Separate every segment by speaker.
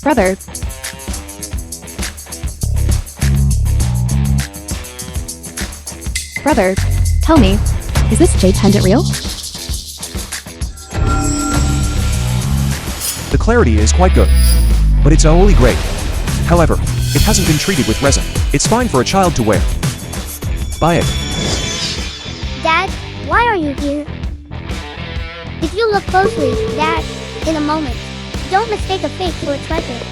Speaker 1: Brother. Brother, tell me, is this jade pendant real?
Speaker 2: The clarity is quite good, but it's a holy grade. However, it hasn't been treated with resin. It's fine for a child to wear. Buy it.
Speaker 3: Dad, why are you here? If you look closely, Dad, in a moment, don't mistake a fake for a treasure.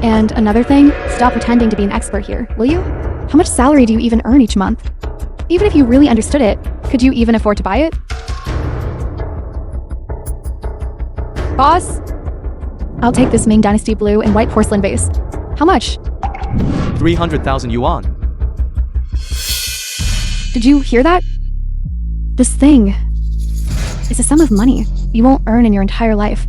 Speaker 1: And another thing, stop pretending to be an expert here, will you? How much salary do you even earn each month? Even if you really understood it, could you even afford to buy it? Boss? I'll take this Ming Dynasty blue and white porcelain vase. How much?
Speaker 4: 300,000 yuan.
Speaker 1: Did you hear that? This thing is a sum of money you won't earn in your entire life.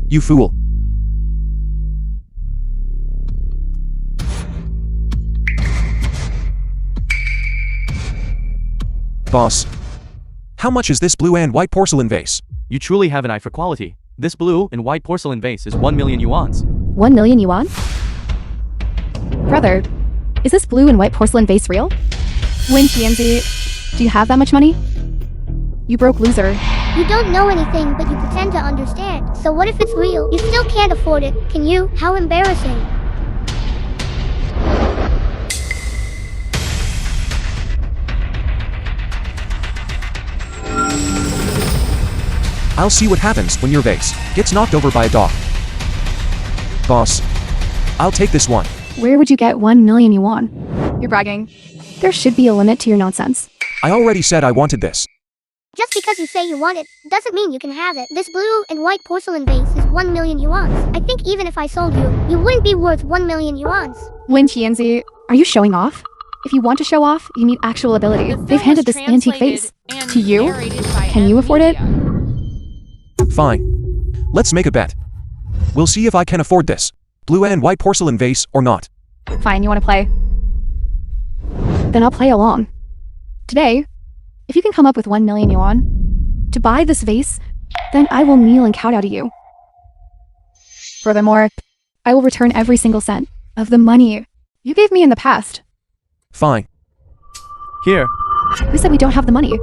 Speaker 2: You fool. Boss, how much is this blue and white porcelain vase?
Speaker 4: You truly have an eye for quality. This blue and white porcelain vase is 1 million yuans.
Speaker 1: 1 million yuan? Brother, is this blue and white porcelain vase real? Wen Tianzi, do you have that much money? You broke loser.
Speaker 3: You don't know anything, but you pretend to understand. So what if it's real? You still can't afford it, can you? How embarrassing.
Speaker 2: I'll see what happens when your vase gets knocked over by a dog. Boss, I'll take this one.
Speaker 1: Where would you get 1 million yuan? You're bragging. There should be a limit to your nonsense.
Speaker 2: I already said I wanted this.
Speaker 3: Just because you say you want it, doesn't mean you can have it. This blue and white porcelain vase is 1 million yuans. I think even if I sold you, you wouldn't be worth 1 million yuans.
Speaker 1: Wen Tianzi, are you showing off? If you want to show off, you need actual ability. They've handed this antique vase to you. Can you afford it?
Speaker 2: Fine. Let's make a bet. We'll see if I can afford this blue and white porcelain vase or not.
Speaker 1: Fine, you want to play? Then I'll play along. Today, if you can come up with 1 million yuan to buy this vase, then I will kneel and kowtow to you. Furthermore, I will return every single cent of the money you gave me in the past.
Speaker 2: Fine.
Speaker 4: Here.
Speaker 1: Who said we don't have the money?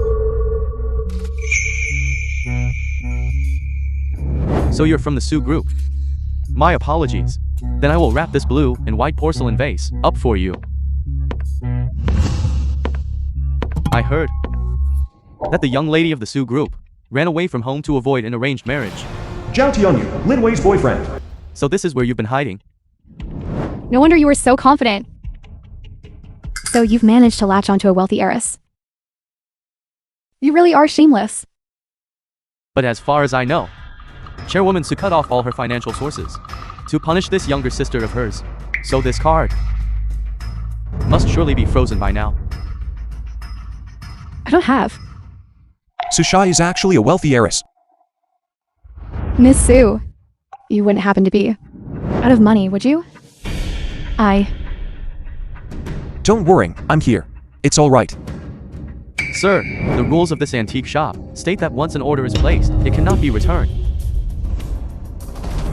Speaker 4: So you're from the Su group. My apologies. Then I will wrap this blue and white porcelain vase up for you. I heard that the young lady of the Su group ran away from home to avoid an arranged marriage.
Speaker 2: Zhao Tianyu, Lin Wei's boyfriend.
Speaker 4: So this is where you've been hiding.
Speaker 1: No wonder you were so confident. So you've managed to latch onto a wealthy heiress. You really are shameless.
Speaker 4: But as far as I know, Chairwoman Su cut off all her financial sources to punish this younger sister of hers. So this card must surely be frozen by now.
Speaker 1: I don't have.
Speaker 2: Sushai is actually a wealthy heiress.
Speaker 1: Miss Su, you wouldn't happen to be out of money, would you?
Speaker 2: Don't worry, I'm here. It's all right.
Speaker 4: Sir, the rules of this antique shop state that once an order is placed, it cannot be returned.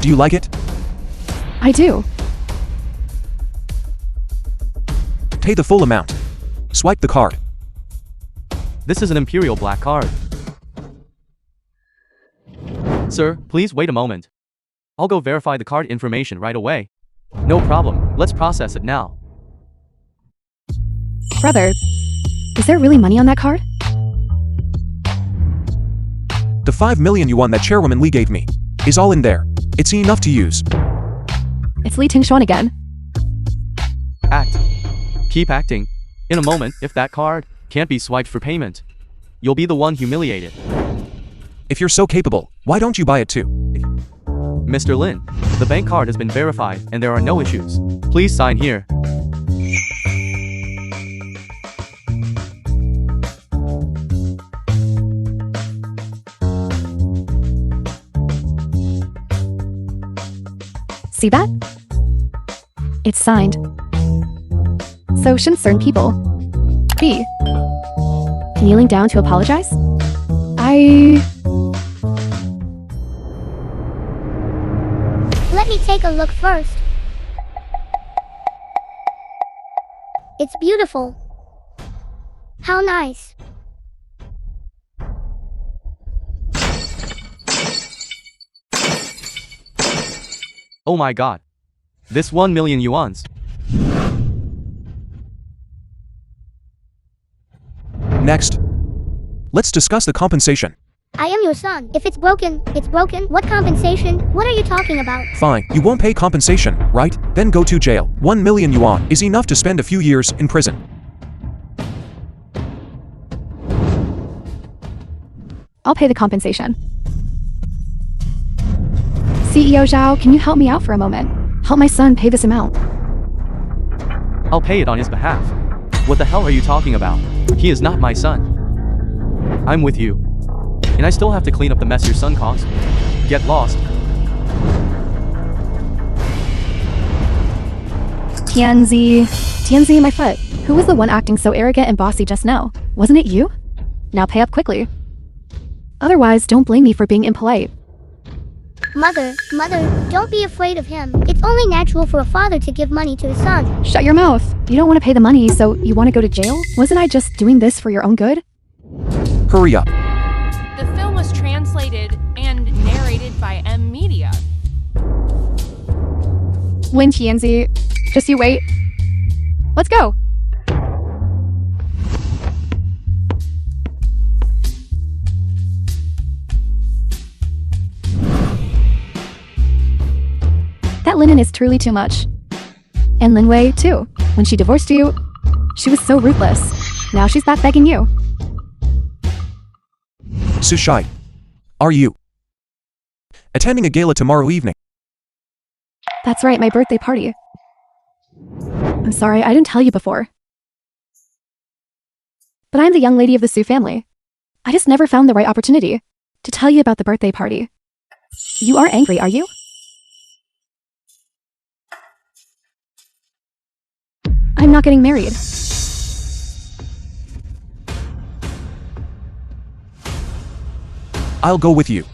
Speaker 2: Do you like it?
Speaker 1: I do.
Speaker 2: Pay the full amount. Swipe the card.
Speaker 4: This is an imperial black card. Sir, please wait a moment. I'll go verify the card information right away. No problem, let's process it now.
Speaker 1: Brother, is there really money on that card?
Speaker 2: The 5 million yuan that Chairwoman Li gave me is all in there. It's enough to use.
Speaker 1: It's Li Tingshuan again.
Speaker 4: Act. Keep acting. In a moment, if that card can't be swiped for payment, you'll be the one humiliated.
Speaker 2: If you're so capable, why don't you buy it too?
Speaker 4: Mr. Lin, the bank card has been verified and there are no issues. Please sign here.
Speaker 1: See that? It's signed. So shouldn't certain people be kneeling down to apologize?
Speaker 3: Let me take a look first. It's beautiful. How nice.
Speaker 4: Oh my god. This 1 million yuans.
Speaker 2: Next. Let's discuss the compensation.
Speaker 3: I am your son. If it's broken, it's broken. What compensation? What are you talking about?
Speaker 2: Fine, you won't pay compensation, right? Then go to jail. 1 million yuan is enough to spend a few years in prison.
Speaker 1: I'll pay the compensation. CEO Zhao, can you help me out for a moment? Help my son pay this amount.
Speaker 4: I'll pay it on his behalf. What the hell are you talking about? He is not my son. I'm with you. And I still have to clean up the mess your son caused. Get lost.
Speaker 1: Tianzi, my foot. Who was the one acting so arrogant and bossy just now? Wasn't it you? Now pay up quickly. Otherwise, don't blame me for being impolite.
Speaker 3: Mother, don't be afraid of him. It's only natural for a father to give money to his son.
Speaker 1: Shut your mouth. You don't want to pay the money, so you want to go to jail? Wasn't I just doing this for your own good?
Speaker 2: Hurry up.
Speaker 5: The film was translated and narrated by M Media.
Speaker 1: Win, Tianzi. Just you wait. Let's go. That Linen is truly too much. And Lin Wei, too. When she divorced you, she was so ruthless. Now she's back begging you.
Speaker 2: Sushai. Are you attending a gala tomorrow evening?
Speaker 1: That's right, my birthday party. I'm sorry, I didn't tell you before. But I'm the young lady of the Su family. I just never found the right opportunity to tell you about the birthday party. You aren't angry, are you? I'm not getting married.
Speaker 2: I'll go with you.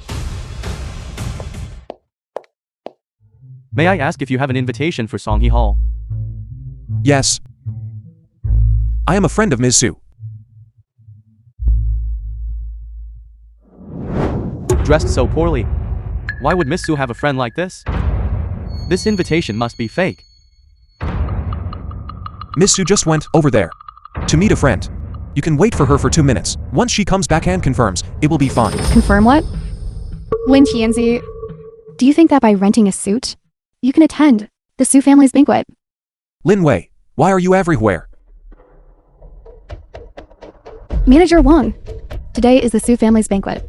Speaker 4: May I ask if you have an invitation for Songhee Hall?
Speaker 2: Yes. I am a friend of Ms. Su.
Speaker 4: Dressed so poorly. Why would Miss Su have a friend like this? This invitation must be fake.
Speaker 2: Ms. Su just went over there to meet a friend. You can wait for her for 2 minutes. Once she comes back and confirms, it will be fine.
Speaker 1: Confirm what? Win, Tianzi. Do you think that by renting a suit, you can attend the Su family's banquet?
Speaker 2: Lin Wei, why are you everywhere?
Speaker 1: Manager Wang, today is the Su family's banquet.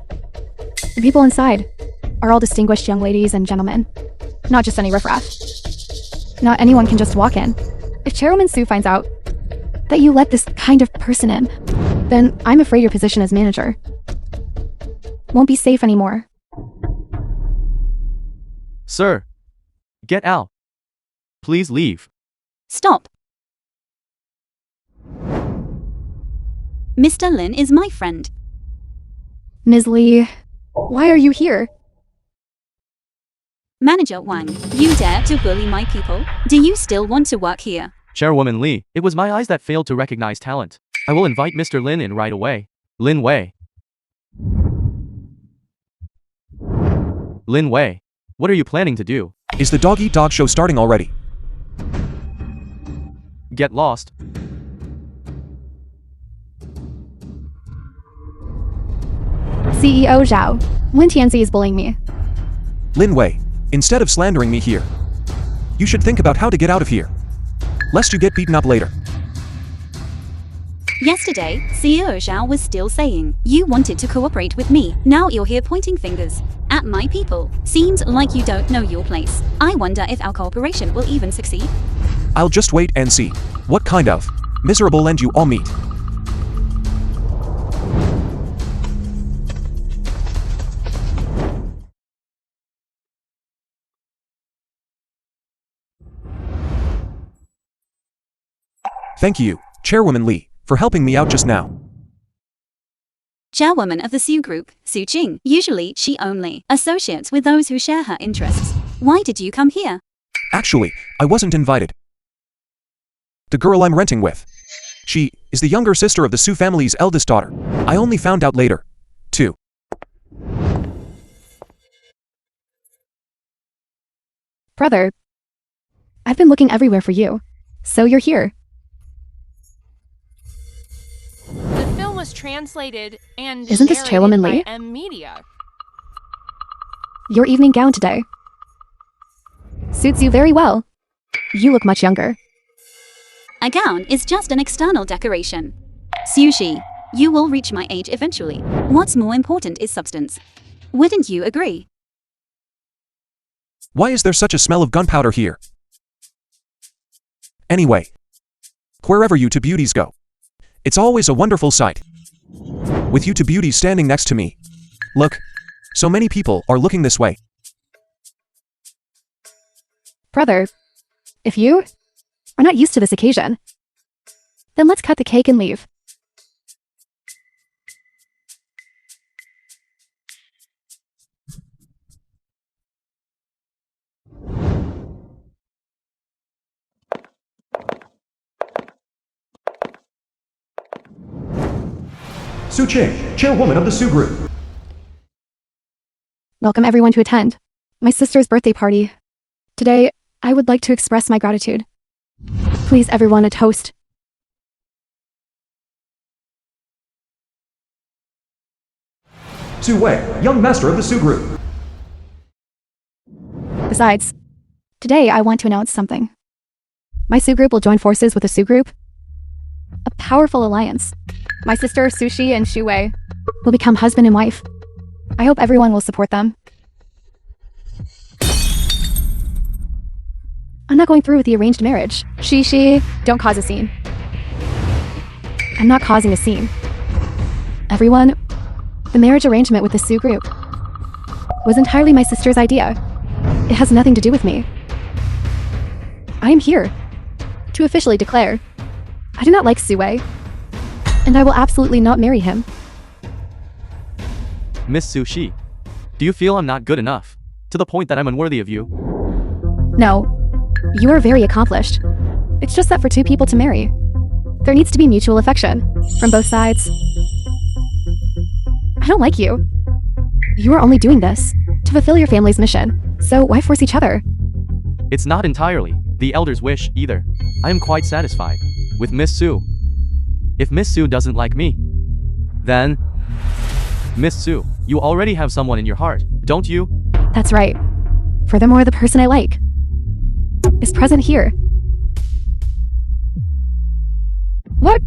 Speaker 1: The people inside are all distinguished young ladies and gentlemen, not just any riffraff. Not anyone can just walk in. If Chairwoman Su finds out that you let this kind of person in, then I'm afraid your position as manager won't be safe anymore.
Speaker 4: Sir, get out. Please leave.
Speaker 6: Stop. Mr. Lin is my friend.
Speaker 1: Ms. Lee, why are you here?
Speaker 6: Manager Wang, you dare to bully my people? Do you still want to work here?
Speaker 4: Chairwoman Lee, it was my eyes that failed to recognize talent. I will invite Mr. Lin in right away. Lin Wei. Lin Wei, what are you planning to do?
Speaker 2: Is the dog-eat-dog show starting already?
Speaker 4: Get lost.
Speaker 1: CEO Zhao, Wen Tianzi is bullying me.
Speaker 2: Lin Wei, instead of slandering me here, you should think about how to get out of here, lest you get beaten up later.
Speaker 6: Yesterday, CEO Zhao was still saying, you wanted to cooperate with me. Now you're here pointing fingers at my people. Seems like you don't know your place. I wonder if our cooperation will even succeed.
Speaker 2: I'll just wait and see what kind of miserable end you all meet. Thank you, Chairwoman Lee, for helping me out just now.
Speaker 6: chairwoman of the Su group, Su Qing. Usually, she only associates with those who share her interests. Why did you come here?
Speaker 2: Actually, I wasn't invited. The girl I'm renting with. She is the younger sister of the Su family's eldest daughter. I only found out later, too.
Speaker 1: Brother, I've been looking everywhere for you. So you're here.
Speaker 5: The film was translated and
Speaker 1: Isn't this
Speaker 5: narrated
Speaker 1: Chairwoman
Speaker 5: by
Speaker 1: Lee?
Speaker 5: Media.
Speaker 1: Your evening gown today suits you very well. You look much younger.
Speaker 6: A gown is just an external decoration. Sushi, you will reach my age eventually. What's more important is substance. Wouldn't you agree?
Speaker 2: Why is there such a smell of gunpowder here? Anyway, wherever you two beauties go, it's always a wonderful sight. With you two beauties standing next to me. Look, so many people are looking this way.
Speaker 1: Brother, if you are not used to this occasion, then let's cut the cake and leave.
Speaker 2: Su Qing, chairwoman of the Su group.
Speaker 1: Welcome everyone to attend my sister's birthday party. Today, I would like to express my gratitude. Please everyone, a toast.
Speaker 2: Su Wei, young master of the Su group.
Speaker 1: Besides, today I want to announce something. My Su group will join forces with the Su group. A powerful alliance. My sister Sushi and Shu Wei will become husband and wife. I hope everyone will support them. I'm not going through with the arranged marriage. She, don't cause a scene. I'm not causing a scene. Everyone, the marriage arrangement with the Su group was entirely my sister's idea. It has nothing to do with me. I am here to officially declare I do not like Su Wei, and I will absolutely not marry him.
Speaker 4: Miss Sushi, do you feel I'm not good enough? To the point that I'm unworthy of you?
Speaker 1: No, you are very accomplished. It's just that for two people to marry, there needs to be mutual affection from both sides. I don't like you. You are only doing this to fulfill your family's mission, so why force each other?
Speaker 4: It's not entirely the elder's wish either. I am quite satisfied with Miss Su. If Miss Su doesn't like me, then Miss Su, you already have someone in your heart, don't you?
Speaker 1: That's right. Furthermore, the person I like is present here. What?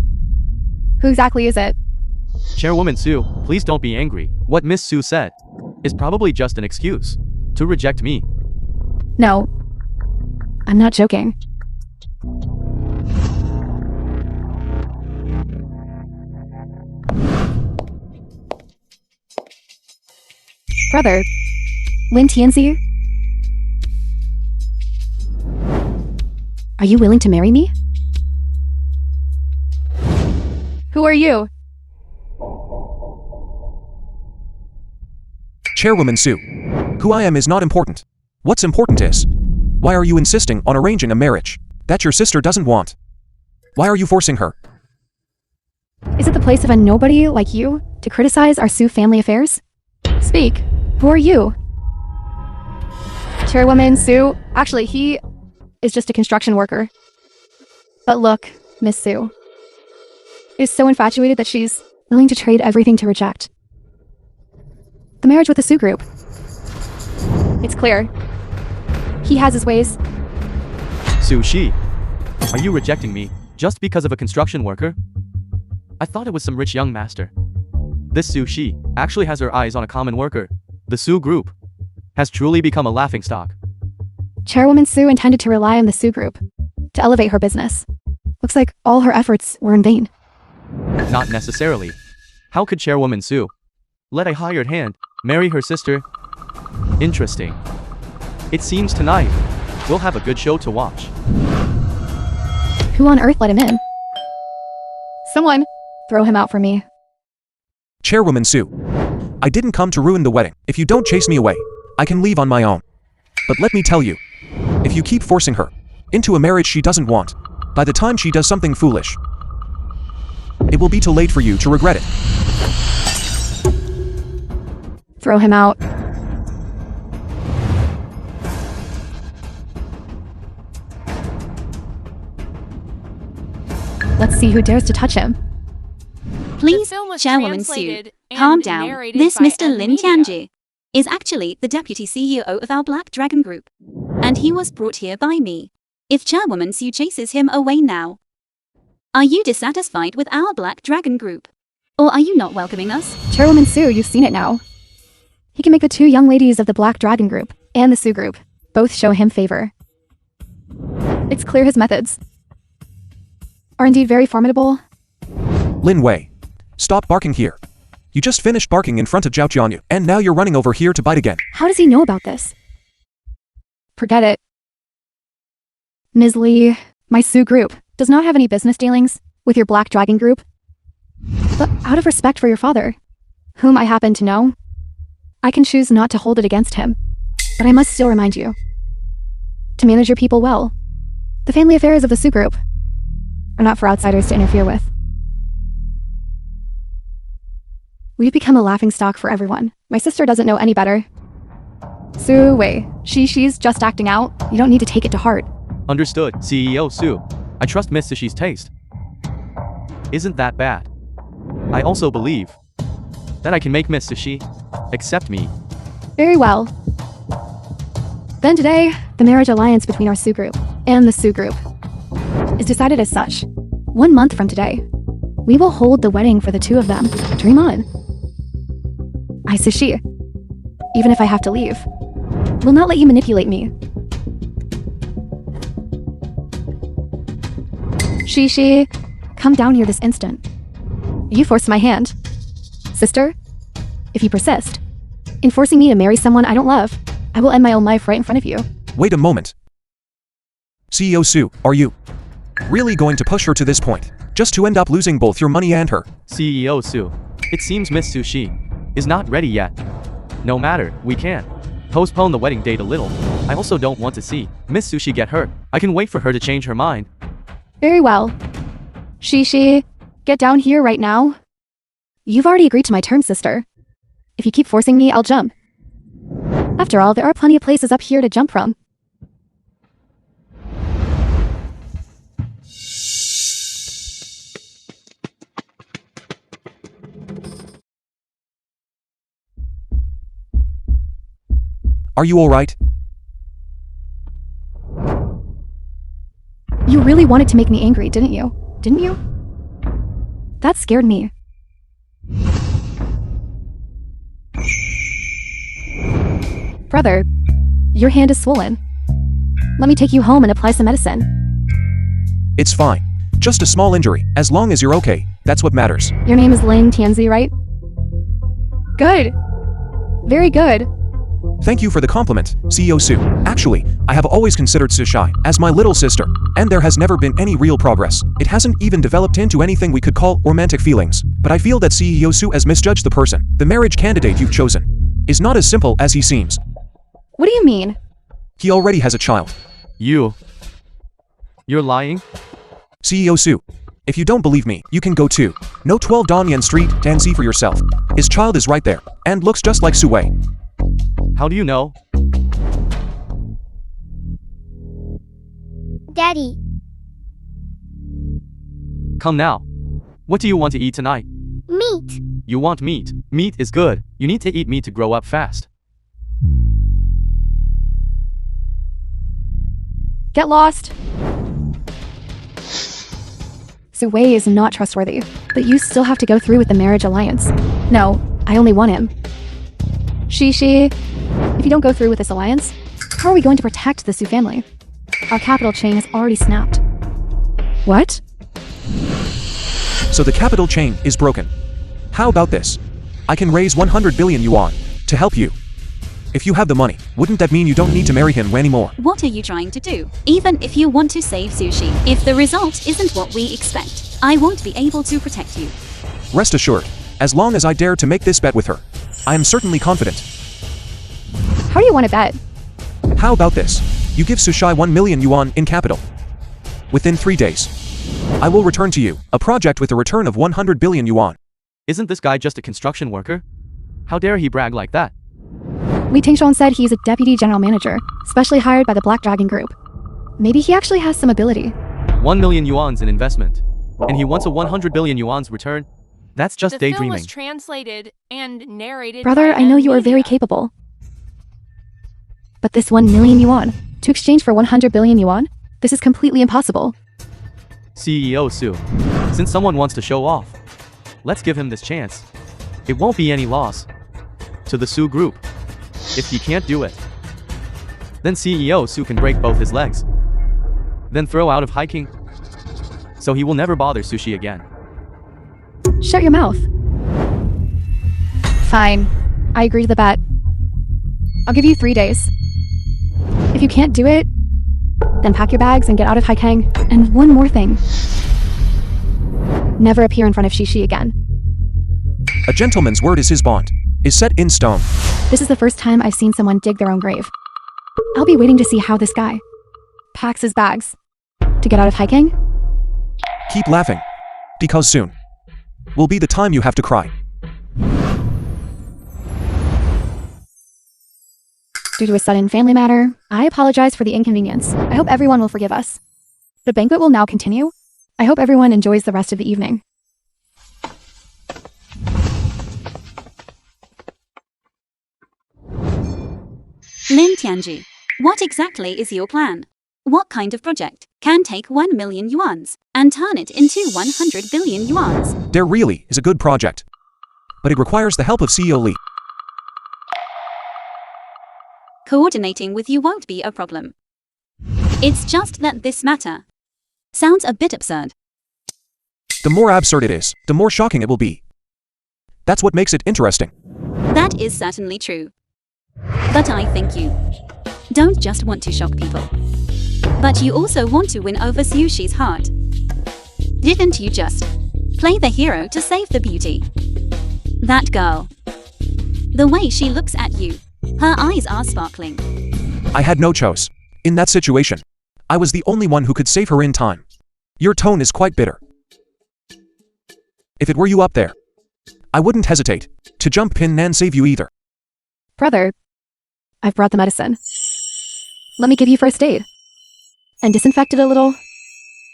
Speaker 1: Who exactly is it?
Speaker 4: Chairwoman Su, please don't be angry. What Miss Su said is probably just an excuse to reject me.
Speaker 1: No, I'm not joking. Brother, Lin Tianzi, are you willing to marry me? Who are you?
Speaker 2: Chairwoman Su. Who I am is not important. What's important is, why are you insisting on arranging a marriage that your sister doesn't want? Why are you forcing her?
Speaker 1: Is it the place of a nobody like you to criticize our Su family affairs? Speak. Who are you? Chairwoman Su. Actually, he is just a construction worker. But look, Miss Su is so infatuated that she's willing to trade everything to reject the marriage with the Su group. It's clear. He has his ways.
Speaker 4: Sushi, are you rejecting me just because of a construction worker? I thought it was some rich young master. This Sushi actually has her eyes on a common worker. The Su group has truly become a laughingstock.
Speaker 1: Chairwoman Su intended to rely on the Su group to elevate her business. Looks like all her efforts were in vain.
Speaker 4: Not necessarily. How could Chairwoman Su let a hired hand marry her sister? Interesting. It seems tonight we'll have a good show to watch.
Speaker 1: Who on earth let him in? Someone, throw him out for me.
Speaker 2: Chairwoman Sue. I didn't come to ruin the wedding. If you don't chase me away, I can leave on my own. But let me tell you, if you keep forcing her into a marriage she doesn't want, by the time she does something foolish, it will be too late for you to regret it.
Speaker 1: Throw him out. Let's see who dares to touch him.
Speaker 6: Please,
Speaker 5: film was
Speaker 6: Chairwoman Sue,
Speaker 5: translated and
Speaker 6: calm down.
Speaker 5: narrated
Speaker 6: This
Speaker 5: by
Speaker 6: Mr. Lin
Speaker 5: Media.
Speaker 6: Tianji is actually the deputy CEO of our Black Dragon Group, and he was brought here by me. If Chairwoman Sue chases him away now, are you dissatisfied with our Black Dragon Group? Or are you not welcoming us?
Speaker 1: Chairwoman Sue, you've seen it now. He can make the two young ladies of the Black Dragon Group and the Sue Group both show him favor. It's clear his methods are indeed very formidable.
Speaker 2: Lin Wei, stop barking here. You just finished barking in front of Zhao Jianyu, and now you're running over here to bite again.
Speaker 1: How does he know about this? Forget it. Ms. Lee, my Sue Group does not have any business dealings with your Black Dragon Group. But out of respect for your father, whom I happen to know, I can choose not to hold it against him. But I must still remind you to manage your people well. The family affairs of the Sue Group are not for outsiders to interfere with. We've become a laughingstock for everyone. My sister doesn't know any better. Sue, wait. She's just acting out. You don't need to take it to heart.
Speaker 4: Understood, CEO Sue. I trust Miss Sushi's taste. Isn't that bad? I also believe that I can make Miss Sushi accept me.
Speaker 1: Very well. Then today, the marriage alliance between our Sue Group and the Sue Group is decided as such. 1 month from today, we will hold the wedding for the two of them. Dream on. I, Sushi, even if I have to leave, will not let you manipulate me. Shishi, come down here this instant. You forced my hand. Sister, if you persist in forcing me to marry someone I don't love, I will end my own life right in front of you.
Speaker 2: Wait a moment. CEO Sue, are you really going to push her to this point, just to end up losing both your money and her?
Speaker 4: CEO Sue, it seems Miss Sushi is not ready yet. No matter, we can postpone the wedding date a little. I also don't want to see Miss Sushi get hurt. I can wait for her to change her mind.
Speaker 1: Very well. Shishi, get down here right now. You've already agreed to my terms, sister. If you keep forcing me, I'll jump. After all, there are plenty of places up here to jump from.
Speaker 2: Are you alright?
Speaker 1: You really wanted to make me angry, didn't you? Didn't you? That scared me. Brother, your hand is swollen. Let me take you home and apply some medicine.
Speaker 2: It's fine. Just a small injury. As long as you're okay, that's what matters.
Speaker 1: Your name is Lin Tianzi, right? Good. Very good.
Speaker 2: Thank you for the compliment, CEO Sue. Actually, I have always considered Sushi as my little sister, and there has never been any real progress. It hasn't even developed into anything we could call romantic feelings. But I feel that CEO Sue has misjudged the person. The marriage candidate you've chosen is not as simple as he seems.
Speaker 1: What do you mean?
Speaker 2: He already has a child.
Speaker 4: You're lying?
Speaker 2: CEO Sue, if you don't believe me, you can go to No 12 Dongyan Street and see for yourself. His child is right there, and looks just like Sue Wei.
Speaker 4: How do you know?
Speaker 3: Daddy,
Speaker 4: Come now. What do you want to eat tonight?
Speaker 3: meat.
Speaker 4: You want meat. Meat is good. You need to eat meat to grow up fast.
Speaker 1: Get lost. Sue Wei is not trustworthy, but you still have to go through with the marriage alliance. No, I only want him. Shishi, if you don't go through with this alliance, how are we going to protect the Sue family? Our capital chain has already snapped. What?
Speaker 2: So the capital chain is broken. How about this? I can raise 100 billion yuan to help you. If you have the money, wouldn't that mean you don't need to marry him anymore?
Speaker 6: What are you trying to do? Even if you want to save Sushi, if the result isn't what we expect, I won't be able to protect you.
Speaker 2: Rest assured, As long as I dare to make this bet with her, I am certainly confident.
Speaker 1: How do you want to bet?
Speaker 2: How about this? You give Sushai 1 million yuan in capital. Within 3 days, I will return to you a project with a return of 100 billion yuan.
Speaker 4: Isn't this guy just a construction worker? How dare he brag like that?
Speaker 1: Li Tingshong said he's a deputy general manager, specially hired by the Black Dragon Group. Maybe he actually has some ability.
Speaker 4: 1 million yuans in investment. And he wants a 100 billion yuans return? That's just
Speaker 5: The film
Speaker 4: daydreaming.
Speaker 5: was translated and narrated
Speaker 1: Brother,
Speaker 5: by
Speaker 1: I know you are very
Speaker 5: media.
Speaker 1: capable. But this 1 million yuan, to exchange for 100 billion yuan? This is completely impossible.
Speaker 4: CEO Su, since someone wants to show off, let's give him this chance. It won't be any loss to the Su group. If he can't do it, then CEO Su can break both his legs, then throw out of hiking, so he will never bother sushi again.
Speaker 1: Shut your mouth. Fine. I agree to the bet. I'll give you 3 days. If you can't do it, then pack your bags and get out of Haikang. And one more thing. Never appear in front of Shishi again.
Speaker 2: A gentleman's word is his bond, is set in stone.
Speaker 1: This is the first time I've seen someone dig their own grave. I'll be waiting to see how this guy packs his bags to get out of Haikang.
Speaker 2: Keep laughing, because soon will be the time you have to cry.
Speaker 1: Due to a sudden family matter, I apologize for the inconvenience. I hope everyone will forgive us. The banquet will now continue. I hope everyone enjoys the rest of the evening.
Speaker 6: Lin Tianji, what exactly is your plan? What kind of project can take 1 million yuans and turn it into 100 billion yuans?
Speaker 2: There really is a good project, but it requires the help of CEO Li.
Speaker 6: Coordinating with you won't be a problem. It's just that this matter sounds a bit absurd.
Speaker 2: The more absurd it is, the more shocking it will be. That's what makes it interesting.
Speaker 6: That is certainly true. But I think you don't just want to shock people, but you also want to win over Sushi's heart. Didn't you just play the hero to save the beauty? That girl. The way she looks at you, her eyes are sparkling.
Speaker 2: I had no choice. In that situation, I was the only one who could save her in time. Your tone is quite bitter. If it were you up there, I wouldn't hesitate to jump in and save you either.
Speaker 1: Brother, I've brought the medicine. Let me give you first aid. And disinfect it a little.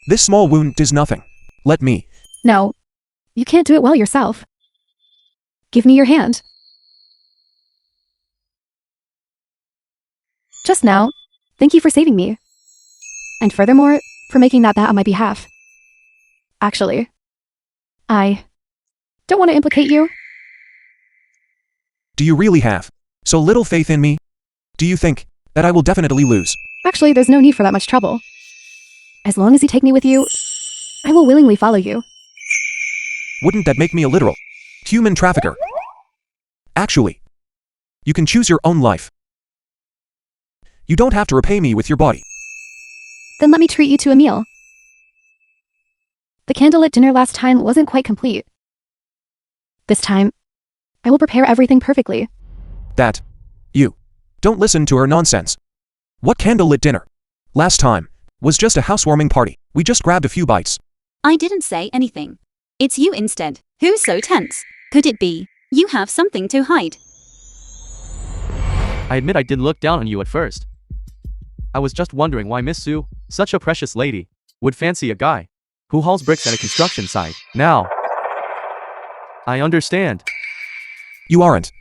Speaker 2: This small wound is nothing. Let me.
Speaker 1: No, you can't do it well yourself. Give me your hand. Just now, thank you for saving me. And furthermore, for making that bet on my behalf. Actually, I don't want to implicate you.
Speaker 2: Do you really have so little faith in me? Do you think that I will definitely lose?
Speaker 1: Actually, there's no need for that much trouble. As long as you take me with you, I will willingly follow you.
Speaker 2: Wouldn't that make me a literal human trafficker? Actually, you can choose your own life. You don't have to repay me with your body.
Speaker 1: Then let me treat you to a meal. The candlelit dinner last time wasn't quite complete. This time, I will prepare everything perfectly.
Speaker 2: That. You. Don't listen to her nonsense. What candlelit dinner? Last time was just a housewarming party. We just grabbed a few bites.
Speaker 6: I didn't say anything. It's you instead. Who's so tense? Could it be you have something to hide?
Speaker 4: I admit I did look down on you at first. I was just wondering why Miss Su, such a precious lady, would fancy a guy who hauls bricks at a construction site. Now, I understand.
Speaker 2: You aren't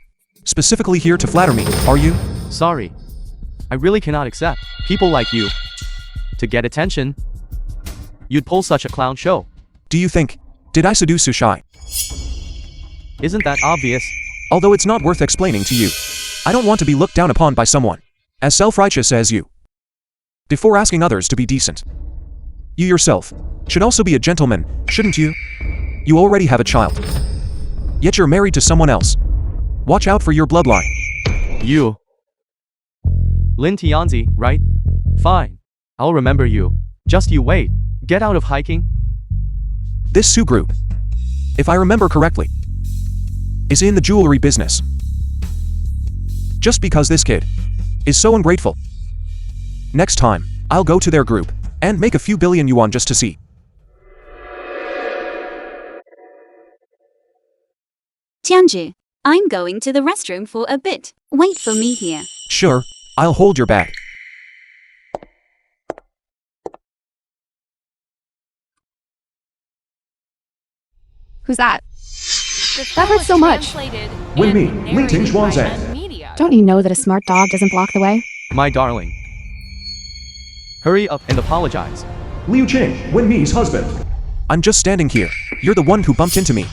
Speaker 2: specifically here to flatter me, are you?
Speaker 4: Sorry. I really cannot accept people like you. To get attention, you'd pull such a clown show.
Speaker 2: Do you think, did I seduce Sushai?
Speaker 4: Isn't that obvious?
Speaker 2: Although it's not worth explaining to you. I don't want to be looked down upon by someone as self-righteous as you. Before asking others to be decent, you yourself should also be a gentleman, shouldn't you? You already have a child. Yet you're married to someone else. Watch out for your bloodline.
Speaker 4: You. Lin Tianzi, right? Fine. I'll remember you. Just you wait. Get out of hiking.
Speaker 2: This Su group, if I remember correctly, is in the jewelry business. Just because this kid is so ungrateful. Next time, I'll go to their group and make a few billion yuan just to see.
Speaker 6: Tianji, I'm going to the restroom for a bit. Wait for me here.
Speaker 2: Sure, I'll hold your bag.
Speaker 1: Who's that?
Speaker 5: The
Speaker 1: That
Speaker 5: show
Speaker 1: hurts
Speaker 5: was
Speaker 1: so much.
Speaker 5: translated
Speaker 2: When me,
Speaker 5: and
Speaker 2: Li Ting
Speaker 5: narrated
Speaker 2: Xuan's
Speaker 5: by
Speaker 2: aunt.
Speaker 5: Media.
Speaker 1: Don't you know that a smart dog doesn't block the way?
Speaker 4: My darling. Hurry up and apologize.
Speaker 2: Liu Qing, Wen Mi's husband. I'm just standing here. You're the one who bumped into me.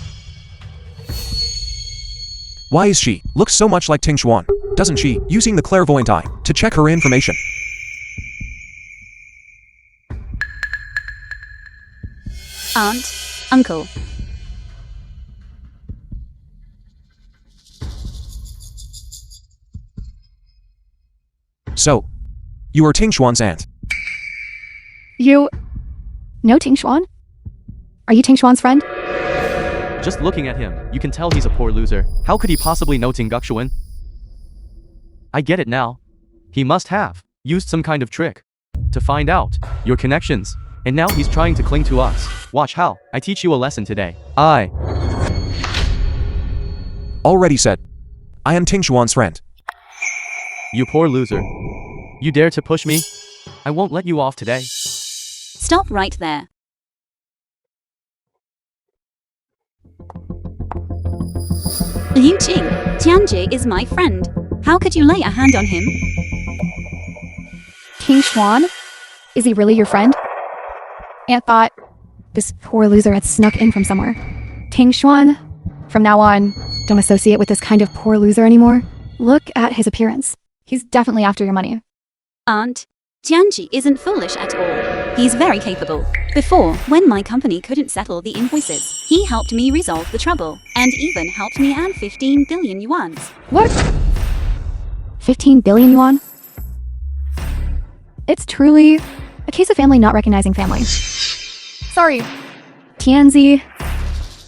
Speaker 2: Why is she looks so much like Ting Xuan? Doesn't she, using the clairvoyant eye to check her information?
Speaker 6: Aunt, uncle.
Speaker 2: So, you are Ting Xuan's aunt.
Speaker 1: You know Ting Xuan? Are you Ting Xuan's friend?
Speaker 4: Just looking at him, you can tell he's a poor loser. How could he possibly know Ting Guxuan? I get it now. He must have used some kind of trick to find out your connections. And now he's trying to cling to us. Watch how I teach you a lesson today.
Speaker 2: Already said. I am Ting Xuan's friend.
Speaker 4: You poor loser. You dare to push me? I won't let you off today.
Speaker 6: Stop right there. Liu Qing, Tianji is my friend. How could you lay a hand on him?
Speaker 1: Ting Xuan? Is he really your friend? Aunt thought this poor loser had snuck in from somewhere. Ting Xuan? From now on, don't associate with this kind of poor loser anymore. Look at his appearance. He's definitely after your money.
Speaker 6: Aunt, Tianji isn't foolish at all. He's very capable. Before, when my company couldn't settle the invoices, he helped me resolve the trouble, and even helped me earn 15 billion yuan.
Speaker 1: What? 15 billion yuan? It's truly a case of family not recognizing family. Sorry. Tianzi.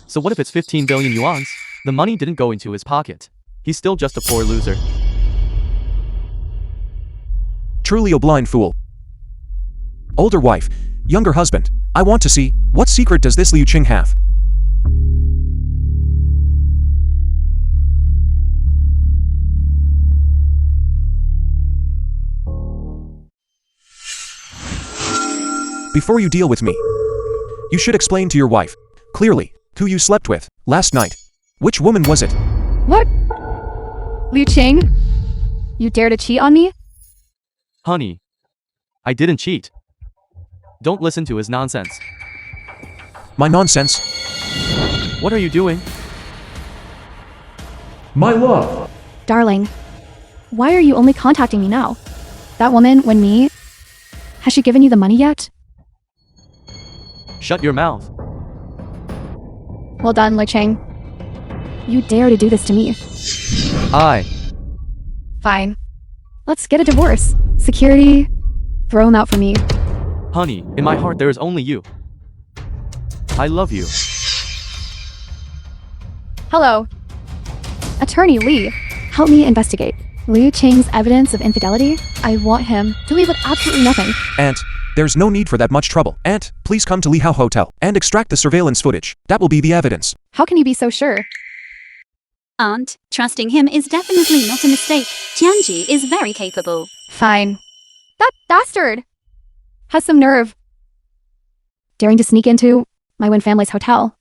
Speaker 4: So what if it's 15 billion yuan? The money didn't go into his pocket. He's still just a poor loser.
Speaker 2: Truly a blind fool. Older wife, younger husband. I want to see, what secret does this Liu Qing have? Before you deal with me, you should explain to your wife, clearly, who you slept with last night. Which woman was it?
Speaker 1: What? Liu Qing? You dare to cheat on me?
Speaker 4: Honey, I didn't cheat. Don't listen to his nonsense.
Speaker 2: My nonsense?
Speaker 4: What are you doing?
Speaker 2: My love.
Speaker 1: Darling, why are you only contacting me now? That woman, Wen Mi, has she given you the money yet?
Speaker 4: Shut your mouth.
Speaker 1: Well done, Liu Qing. You dare to do this to me. Fine. Let's get a divorce. Security, throw him out for me.
Speaker 4: Honey, in my heart there is only you. I love you.
Speaker 1: Hello. Attorney Li, help me investigate. Liu Qing's evidence of infidelity? I want him to leave with absolutely nothing.
Speaker 2: Aunt, there's no need for that much trouble. Aunt, please come to Li Hao Hotel and extract the surveillance footage. That will be the evidence.
Speaker 1: How can you be so sure?
Speaker 6: Aunt, trusting him is definitely not a mistake. Tianji is very capable.
Speaker 1: Fine. That bastard has some nerve. Daring to sneak into my Wen family's hotel.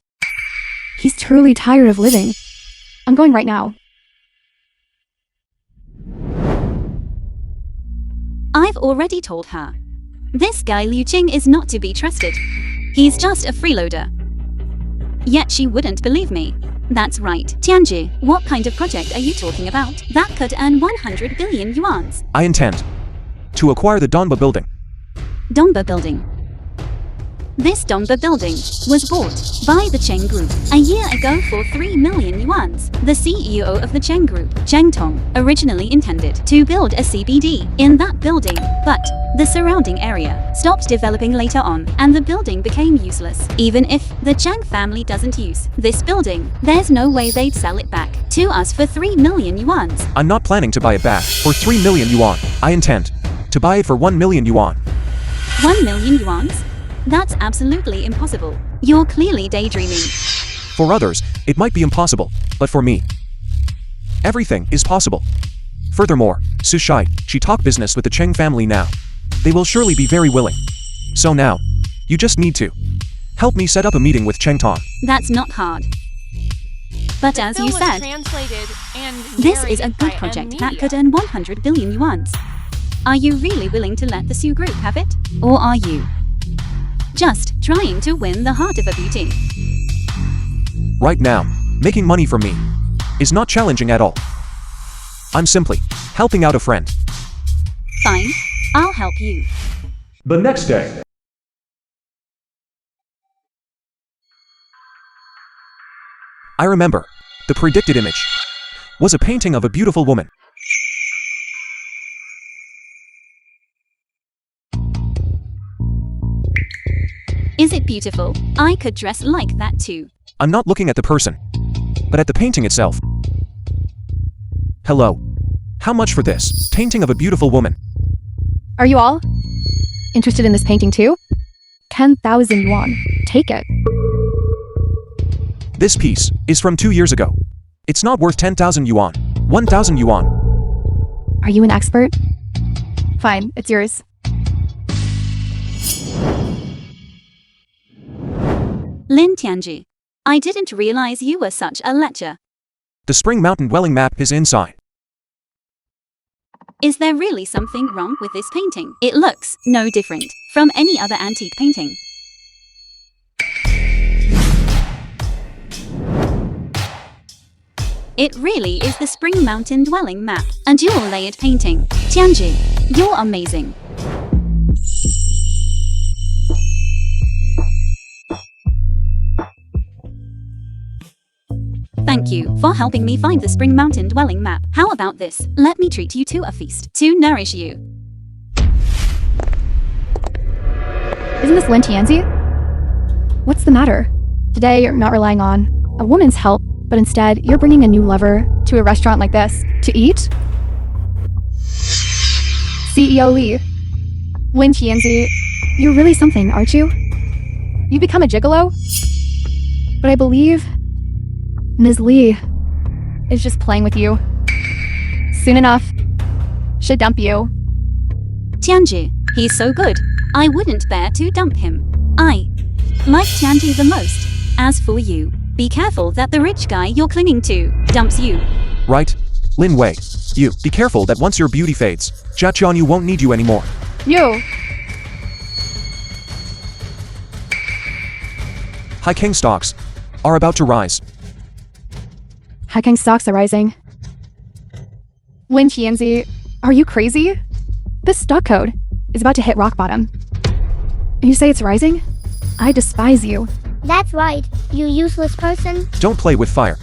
Speaker 1: He's truly tired of living. I'm going right now.
Speaker 6: I've already told her. This guy Liu Qing is not to be trusted. He's just a freeloader. Yet she wouldn't believe me. That's right. Tianji, what kind of project are you talking about that could earn 100 billion yuan?
Speaker 2: I intend to acquire the Donba building.
Speaker 6: Dongba Building. This Dongba Building was bought by the Cheng Group a year ago for 3 million yuan. The CEO of the Cheng Group, Cheng Tong, originally intended to build a CBD in that building, but The surrounding area stopped developing later on, and the building became useless. Even if the Chang family doesn't use this building, there's no way they'd sell it back to us for 3 million yuan.
Speaker 2: I'm not planning to buy it back for 3 million yuan. I intend to buy it for 1 million yuan.
Speaker 6: 1 million yuan? That's absolutely impossible. You're clearly daydreaming.
Speaker 2: For others, it might be impossible, but for me, everything is possible. Furthermore, Sushai, she talk business with the Cheng family now. They will surely be very willing. So now, you just need to help me set up a meeting with Cheng Tong.
Speaker 6: That's not hard. But as you said, this is a good project that could earn 100 billion yuan. Are you really willing to let the Su group have it? Or are you just trying to win the heart of a beauty?
Speaker 2: Right now, making money from me is not challenging at all. I'm simply helping out a friend.
Speaker 6: Fine, I'll help you.
Speaker 2: The next day. I remember, the predicted image was a painting of a beautiful woman.
Speaker 6: Is it beautiful? I could dress like that too.
Speaker 2: I'm not looking at the person, but at the painting itself. Hello. How much for this painting of a beautiful woman?
Speaker 1: Are you all interested in this painting too? 10,000 yuan. Take it.
Speaker 2: This piece is from 2 years ago. It's not worth 10,000 yuan. 1,000 yuan.
Speaker 1: Are you an expert? Fine, it's yours.
Speaker 6: Lin Tianji, I didn't realize you were such a lecher.
Speaker 2: The Spring Mountain dwelling map is inside.
Speaker 6: Is there really something wrong with this painting? It looks no different from any other antique painting. It really is the Spring Mountain dwelling map, a dual-layered painting. Tianji, you're amazing. Thank you for helping me find the Spring Mountain dwelling map. How about this? Let me treat you to a feast to nourish you.
Speaker 1: Isn't this Lin Tianzi? What's the matter? Today you're not relying on a woman's help, but instead you're bringing a new lover to a restaurant like this to eat? CEO Li. Lin Tianzi, you're really something, aren't you? You've become a gigolo? But I believe Ms. Li is just playing with you. Soon enough, she'll dump you.
Speaker 6: Tianji, he's so good. I wouldn't bear to dump him. I like Tianji the most. As for you, be careful that the rich guy you're clinging to dumps you.
Speaker 2: Right? Lin Wei, you, be careful that once your beauty fades, Jia Qian you won't need you anymore.
Speaker 1: You!
Speaker 2: High King stocks are about to rise.
Speaker 1: Hacking stocks are rising. Lin Tianzi, are you crazy? This stock code is about to hit rock bottom. And you say it's rising? I despise you.
Speaker 3: That's right, you useless person.
Speaker 2: Don't play with fire.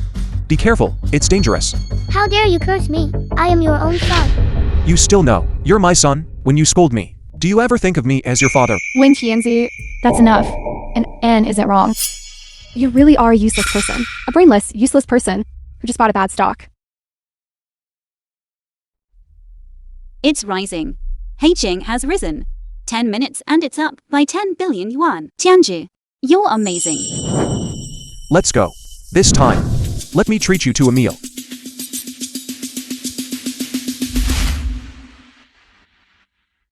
Speaker 2: Be careful, it's dangerous.
Speaker 3: How dare you curse me? I am your own son.
Speaker 2: You still know, you're my son, when you scold me. Do you ever think of me as your father?
Speaker 1: Lin Tianzi, that's enough. And N isn't wrong. You really are a useless person. A brainless, useless person who just bought a bad stock.
Speaker 6: It's rising. Heijing has risen. 10 minutes and it's up by 10 billion yuan. Tianji, you're amazing.
Speaker 2: Let's go. This time, let me treat you to a meal.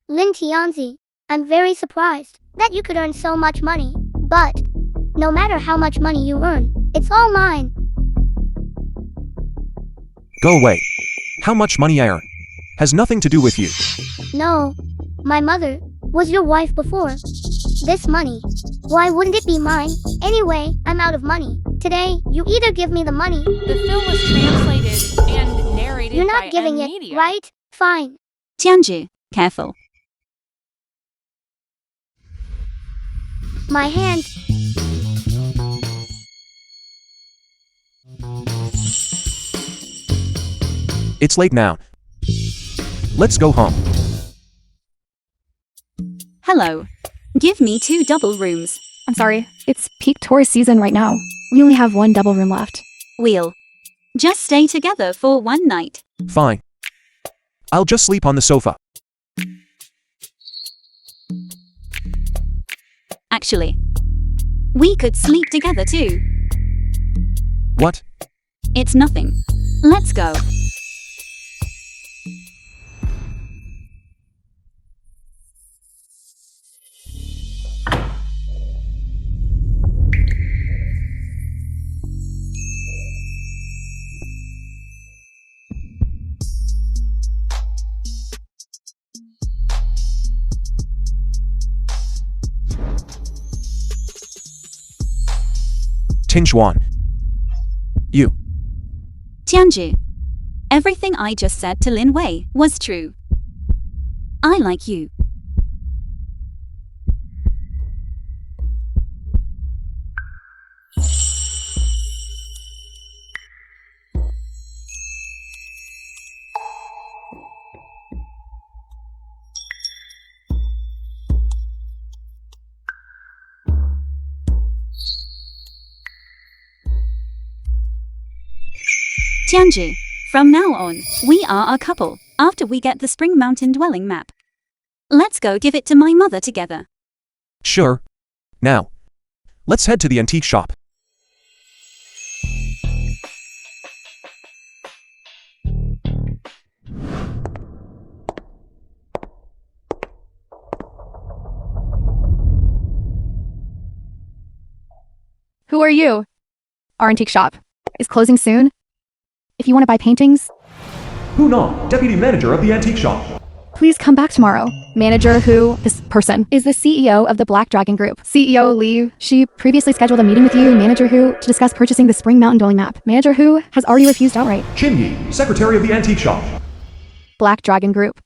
Speaker 3: Lin Tianzi, I'm very surprised that you could earn so much money. But no matter how much money you earn, it's all mine.
Speaker 2: Go away. How much money I earn has nothing to do with you.
Speaker 3: No, my mother was your wife before. This money, why wouldn't it be mine? Anyway, I'm out of money. Today, you either give me the money.
Speaker 5: The film was translated and narrated
Speaker 3: You're
Speaker 5: by
Speaker 3: not giving it,
Speaker 5: Media.
Speaker 3: right? Fine.
Speaker 6: Tianji, careful.
Speaker 3: My hand.
Speaker 2: It's late now. Let's go home.
Speaker 6: Hello. Give me 2 double rooms.
Speaker 1: I'm sorry, it's peak tourist season right now. We only have 1 double room left.
Speaker 6: We'll just stay together for 1 night.
Speaker 2: Fine. I'll just sleep on the sofa.
Speaker 6: Actually, we could sleep together too.
Speaker 2: What?
Speaker 6: It's nothing. Let's go.
Speaker 2: Tinjuan. You.
Speaker 6: Tianju. Everything I just said to Lin Wei was true. I like you. Tianju, from now on, we are a couple after we get the Spring Mountain dwelling map. Let's go give it to my mother together.
Speaker 2: Sure. Now, let's head to the antique shop.
Speaker 1: Who are you? Our antique shop is closing soon. If you want to buy paintings,
Speaker 2: Hu Nong, deputy manager of the antique shop.
Speaker 1: please come back tomorrow. Manager Hu, this person, is the CEO of the Black Dragon Group. CEO Li, she previously scheduled a meeting with you, Manager Hu, to discuss purchasing the Spring Mountain dwelling map. Manager Hu has already refused outright.
Speaker 2: Qin Yi, secretary of the antique shop.
Speaker 1: Black Dragon Group.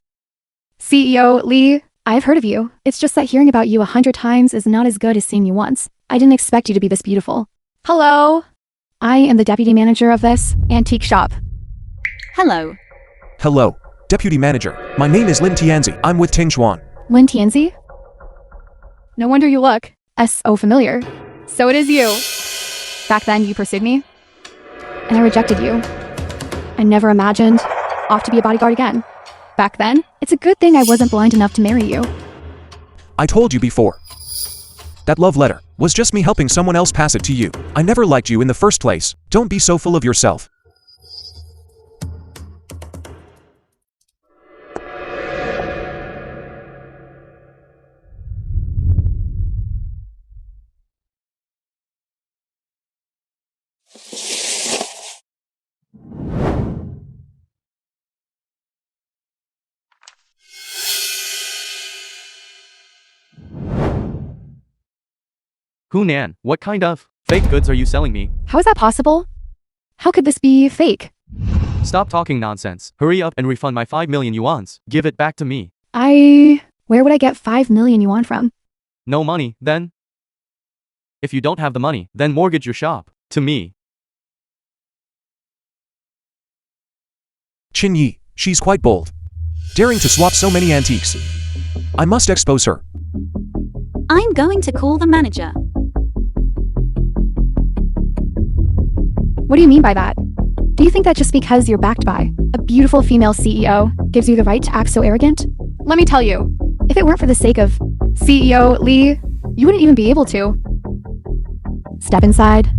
Speaker 1: CEO Li, I've heard of you. It's just that hearing about you 100 times is not as good as seeing you once. I didn't expect you to be this beautiful. Hello. I am the deputy manager of this antique shop.
Speaker 6: Hello.
Speaker 2: Hello, deputy manager. My name is Lin Tianzi. I'm with Tinjuan.
Speaker 1: Lin Tianzi? No wonder you look so familiar. So it is you. Back then you pursued me, and I rejected you. I never imagined off to be a bodyguard again. Back then, it's a good thing I wasn't blind enough to marry you.
Speaker 2: I told you before. That love letter was just me helping someone else pass it to you. I never liked you in the first place. Don't be so full of yourself.
Speaker 4: Hunan, what kind of fake goods are you selling me?
Speaker 1: How is that possible? How could this be fake?
Speaker 4: Stop talking nonsense. Hurry up and refund my 5 million yuans. Give it back to me.
Speaker 1: Where would I get 5 million yuan from?
Speaker 4: No money, then? If you don't have the money, then mortgage your shop to me.
Speaker 2: Qin Yi, she's quite bold. Daring to swap so many antiques. I must expose her.
Speaker 6: I'm going to call the manager.
Speaker 1: What do you mean by that? Do you think that just because you're backed by a beautiful female CEO gives you the right to act so arrogant? Let me tell you, if it weren't for the sake of CEO Li, you wouldn't even be able to. Step inside.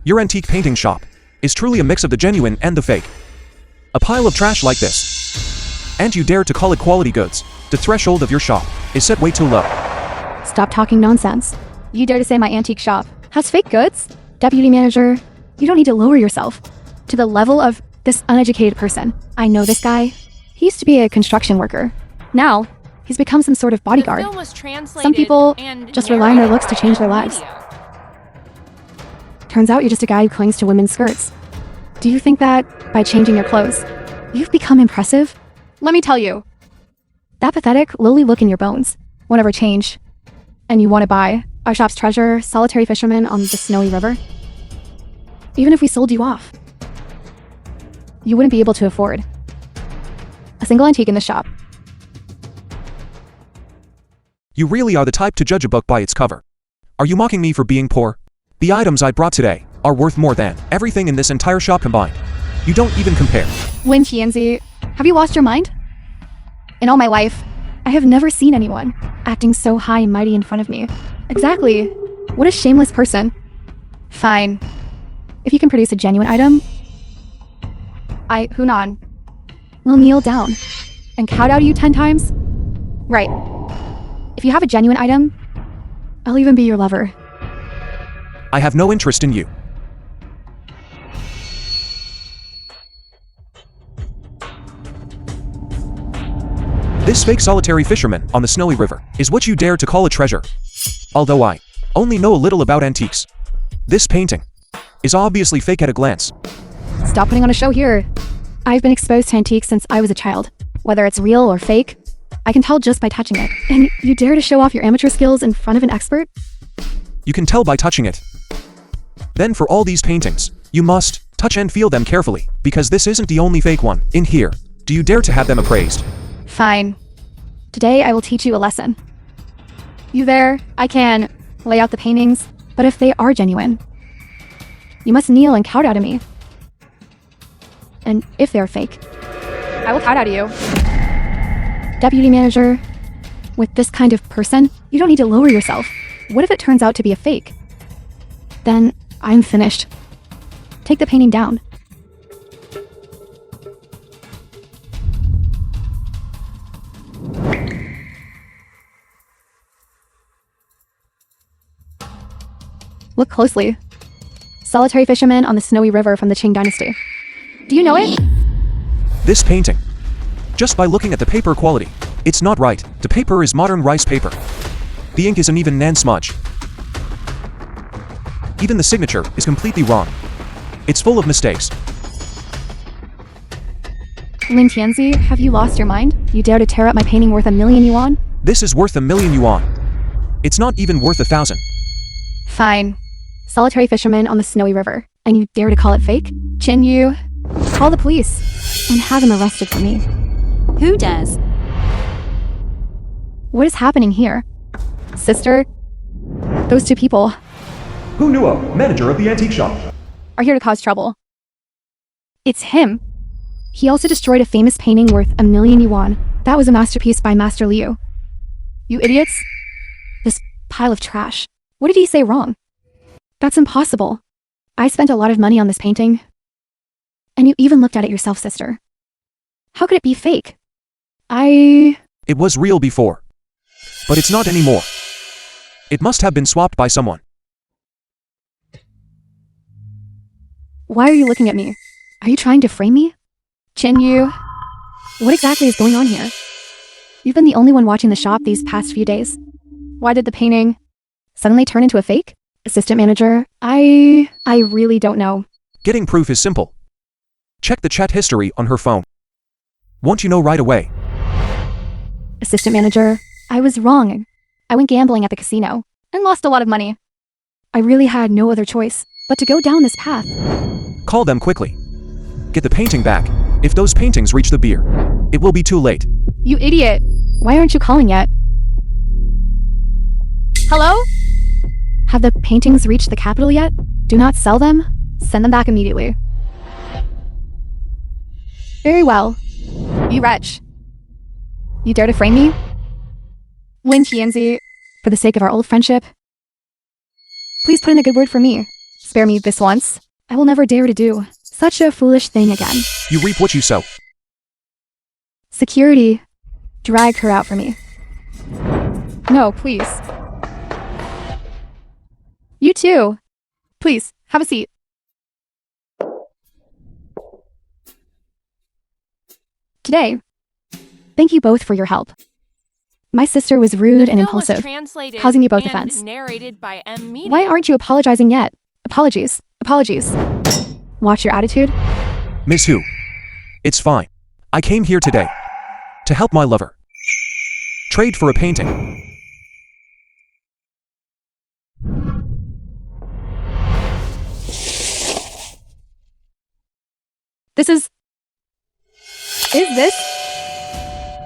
Speaker 2: Your antique painting shop is truly a mix of the genuine and the fake. A pile of trash like this. And you dare to call it quality goods. The threshold of your shop is set way too low.
Speaker 1: Stop talking nonsense. You dare to say my antique shop has fake goods? Deputy manager, you don't need to lower yourself to the level of this uneducated person. I know this guy. He used to be a construction worker. Now, he's become some sort of bodyguard.
Speaker 5: The film was translated
Speaker 1: Some people
Speaker 5: and
Speaker 1: just rely on their
Speaker 5: narrated
Speaker 1: looks to
Speaker 5: by
Speaker 1: change their lives.
Speaker 5: video.
Speaker 1: Turns out you're just a guy who clings to women's skirts. Do you think that by changing your clothes, you've become impressive? Let me tell you, that pathetic, lowly look in your bones won't ever change. And you want to buy our shop's treasure, solitary fisherman on the snowy river? Even if we sold you off, you wouldn't be able to afford. A single antique in the shop.
Speaker 2: You really are the type to judge a book by its cover. Are you mocking me for being poor? The items I brought today are worth more than everything in this entire shop combined. You don't even compare.
Speaker 1: Lin Tianzi, have you lost your mind? In all my life, I have never seen anyone acting so high and mighty in front of me. Exactly. What a shameless person. Fine. If you can produce a genuine item, Hunan, will kneel down and kowtow to you 10 times. Right. If you have a genuine item, I'll even be your lover.
Speaker 2: I have no interest in you. This fake solitary fisherman on the snowy river is what you dare to call a treasure. Although I only know a little about antiques. This painting is obviously fake at a glance.
Speaker 1: Stop putting on a show here. I've been exposed to antiques since I was a child. Whether it's real or fake, I can tell just by touching it. And you dare to show off your amateur skills in front of an expert?
Speaker 2: You can tell by touching it. Then for all these paintings, you must touch and feel them carefully, because this isn't the only fake one in here. Do you dare to have them appraised?
Speaker 1: Fine. Today I will teach you a lesson. You there, I can lay out the paintings, but if they are genuine, you must kneel and kowtow to me. And if they're fake, I will kowtow to you. Deputy manager, with this kind of person, you don't need to lower yourself. What if it turns out to be a fake? Then I'm finished. Take the painting down. Look closely. Solitary fisherman on the snowy river from the Qing dynasty. Do you know it?
Speaker 2: This painting. Just by looking at the paper quality, it's not right. The paper is modern rice paper. The ink is an even nan smudge. Even the signature is completely wrong. It's full of mistakes.
Speaker 1: Lin Tianzi, have you lost your mind? You dare to tear up my painting worth 1,000,000 yuan?
Speaker 2: This is worth 1,000,000 yuan. It's not even worth 1,000.
Speaker 1: Fine. Solitary fisherman on the snowy river. And you dare to call it fake? Qin Yu, call the police and have him arrested for me.
Speaker 6: Who dares?
Speaker 1: What is happening here? Sister, those two people
Speaker 2: Who knew a manager of the antique shop?
Speaker 1: are here to cause trouble. It's him. He also destroyed a famous painting worth 1,000,000 yuan. That was a masterpiece by Master Liu. You idiots. This pile of trash. What did he say wrong? That's impossible. I spent a lot of money on this painting. And you even looked at it yourself, sister. How could it be fake?
Speaker 2: It was real before. But it's not anymore. It must have been swapped by someone.
Speaker 1: Why are you looking at me? Are you trying to frame me? Qin Yu, what exactly is going on here? You've been the only one watching the shop these past few days. Why did the painting suddenly turn into a fake? Assistant manager, I really don't know.
Speaker 2: Getting proof is simple. Check the chat history on her phone. Won't you know right away?
Speaker 1: Assistant manager, I was wrong. I went gambling at the casino and lost a lot of money. I really had no other choice but to go down this path.
Speaker 2: Call them quickly. Get the painting back. If those paintings reach the beer, it will be too late.
Speaker 1: You idiot. Why aren't you calling yet? Hello? Have the paintings reached the capital yet? Do not sell them. Send them back immediately. Very well. You wretch. You dare to frame me? Lin Tianzi, for the sake of our old friendship, please put in a good word for me. Spare me this once. I will never dare to do such a foolish thing again.
Speaker 2: You reap what you sow.
Speaker 1: Security, drag her out for me. No, please. You too. Please, have a seat. Today, thank you both for your help. My sister was rude and
Speaker 5: Film was
Speaker 1: impulsive,
Speaker 5: translated
Speaker 1: causing you both
Speaker 5: and
Speaker 1: offense.
Speaker 5: narrated by M.
Speaker 1: Why aren't you apologizing yet? Apologies. Apologies. Watch your attitude.
Speaker 2: Miss Hu. It's fine. I came here today to help my lover. Trade for a painting.
Speaker 1: This is is this?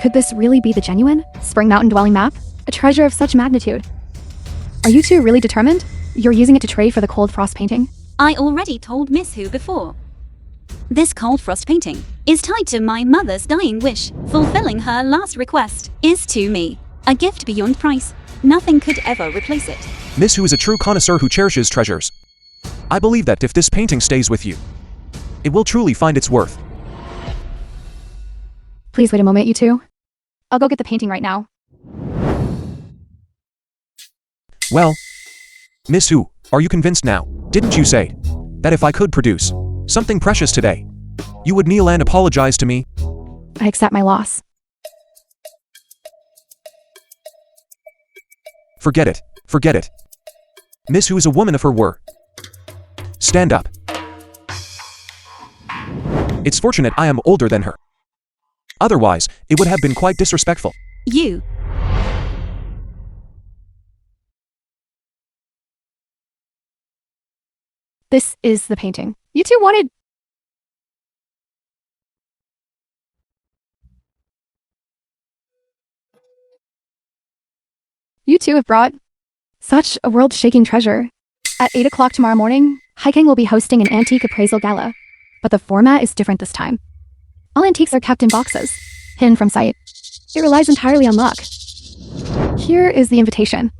Speaker 1: Could this really be the genuine Spring Mountain dwelling map? A treasure of such magnitude. Are you two really determined? You're using it to trade for the cold frost painting?
Speaker 6: I already told Miss Who before. This cold frost painting is tied to my mother's dying wish. Fulfilling her last request is to me a gift beyond price. Nothing could ever replace it.
Speaker 2: Miss Who is a true connoisseur who cherishes treasures. I believe that if this painting stays with you, it will truly find its worth.
Speaker 1: Please wait a moment, you two. I'll go get the painting right now.
Speaker 2: Well, Miss Who, are you convinced now? Didn't you say that if I could produce something precious today, you would kneel and apologize to me?
Speaker 1: I accept my loss.
Speaker 2: Forget it. Forget it. Miss Who is a woman of her word. Stand up. It's fortunate I am older than her. Otherwise, it would have been quite disrespectful.
Speaker 6: You.
Speaker 1: This is the painting. You two wanted... You two have brought such a world-shaking treasure. At 8 o'clock tomorrow morning, Hiking will be hosting an antique appraisal gala. But the format is different this time. All antiques are kept in boxes, hidden from sight. It relies entirely on luck. Here is the invitation.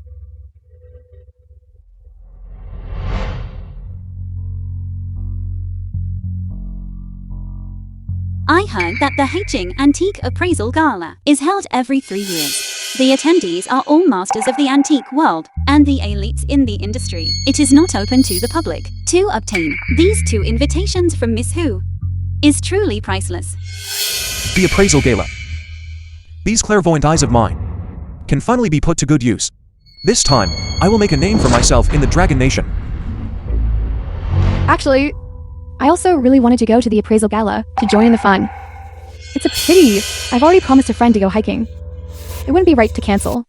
Speaker 6: I heard that the Haching Antique Appraisal Gala is held every 3 years. The attendees are all masters of the antique world and the elites in the industry. It is not open to the public. To obtain these 2 invitations from Miss Who is truly priceless.
Speaker 2: The appraisal gala. These clairvoyant eyes of mine can finally be put to good use. This time, I will make a name for myself in the Dragon Nation.
Speaker 1: Actually, I also really wanted to go to the appraisal gala to join in the fun. It's a pity. I've already promised a friend to go hiking. It wouldn't be right to cancel.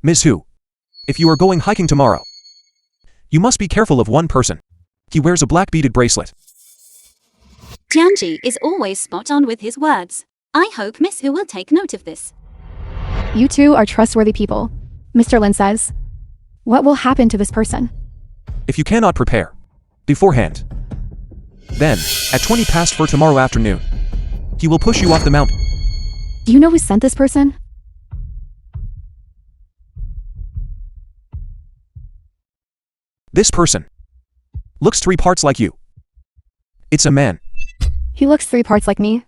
Speaker 2: Miss Who, if you are going hiking tomorrow, you must be careful of one person. He wears a black beaded bracelet.
Speaker 6: Jianji is always spot on with his words. I hope Miss Who will take note of this.
Speaker 1: You two are trustworthy people, Mr. Lin says. What will happen to this person?
Speaker 2: If you cannot prepare beforehand, then, at 20 past 4 tomorrow afternoon, he will push you off the mountain.
Speaker 1: Do you know who sent this person?
Speaker 2: This person looks 3 parts like you. It's a man.
Speaker 1: He looks 3 parts like me.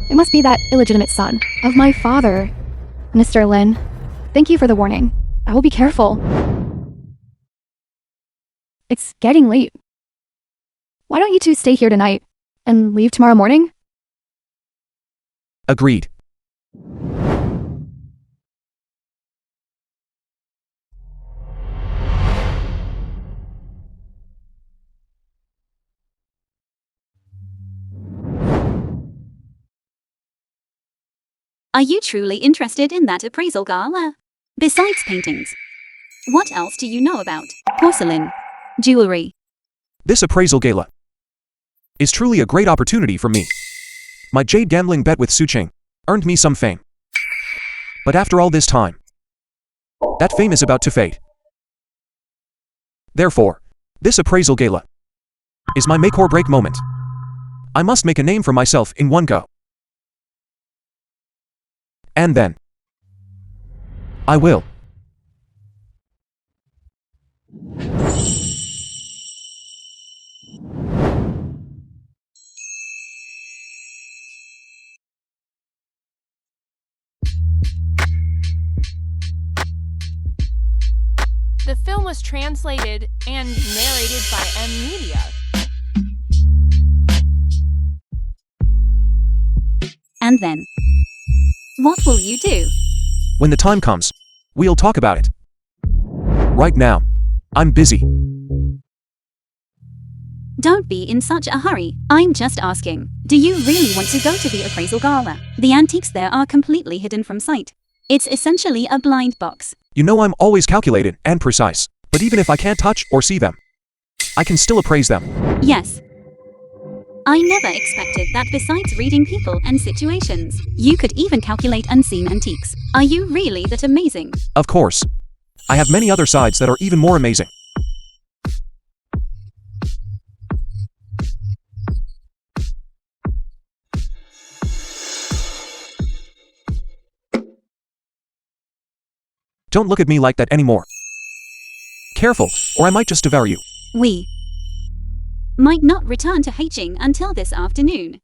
Speaker 1: It must be that illegitimate son of my father. Mr. Lin, thank you for the warning. I will be careful. It's getting late. Why don't you two stay here tonight and leave tomorrow morning?
Speaker 2: Agreed.
Speaker 6: Are you truly interested in that appraisal gala? Besides paintings, what else do you know about porcelain, jewelry?
Speaker 2: This appraisal gala is truly a great opportunity for me. My jade gambling bet with Su Qing earned me some fame. But after all this time, that fame is about to fade. Therefore, this appraisal gala is my make or break moment. I must make a name for myself in one go. And then, I will.
Speaker 5: The film was translated and narrated by M Media.
Speaker 6: And then, what will you do?
Speaker 2: When the time comes, we'll talk about it. Right now, I'm busy.
Speaker 6: Don't be in such a hurry. I'm just asking. Do you really want to go to the appraisal gala? The antiques there are completely hidden from sight. It's essentially a blind box.
Speaker 2: You know I'm always calculated and precise. But even if I can't touch or see them, I can still appraise them.
Speaker 6: Yes. I never expected that besides reading people and situations, you could even calculate unseen antiques. Are you really that amazing?
Speaker 2: Of course. I have many other sides that are even more amazing. Don't look at me like that anymore. Careful, or I might just devour you.
Speaker 6: We might not return to Haching until this afternoon.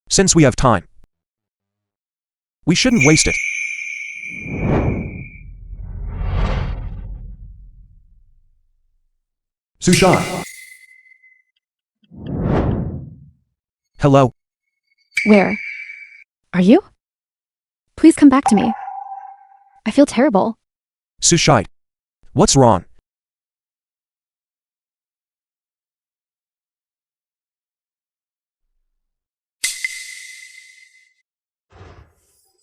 Speaker 2: Since we have time, we shouldn't waste it. Sushan. Hello.
Speaker 1: Where? Are you? Please come back to me. I feel terrible.
Speaker 2: Sushite. What's wrong?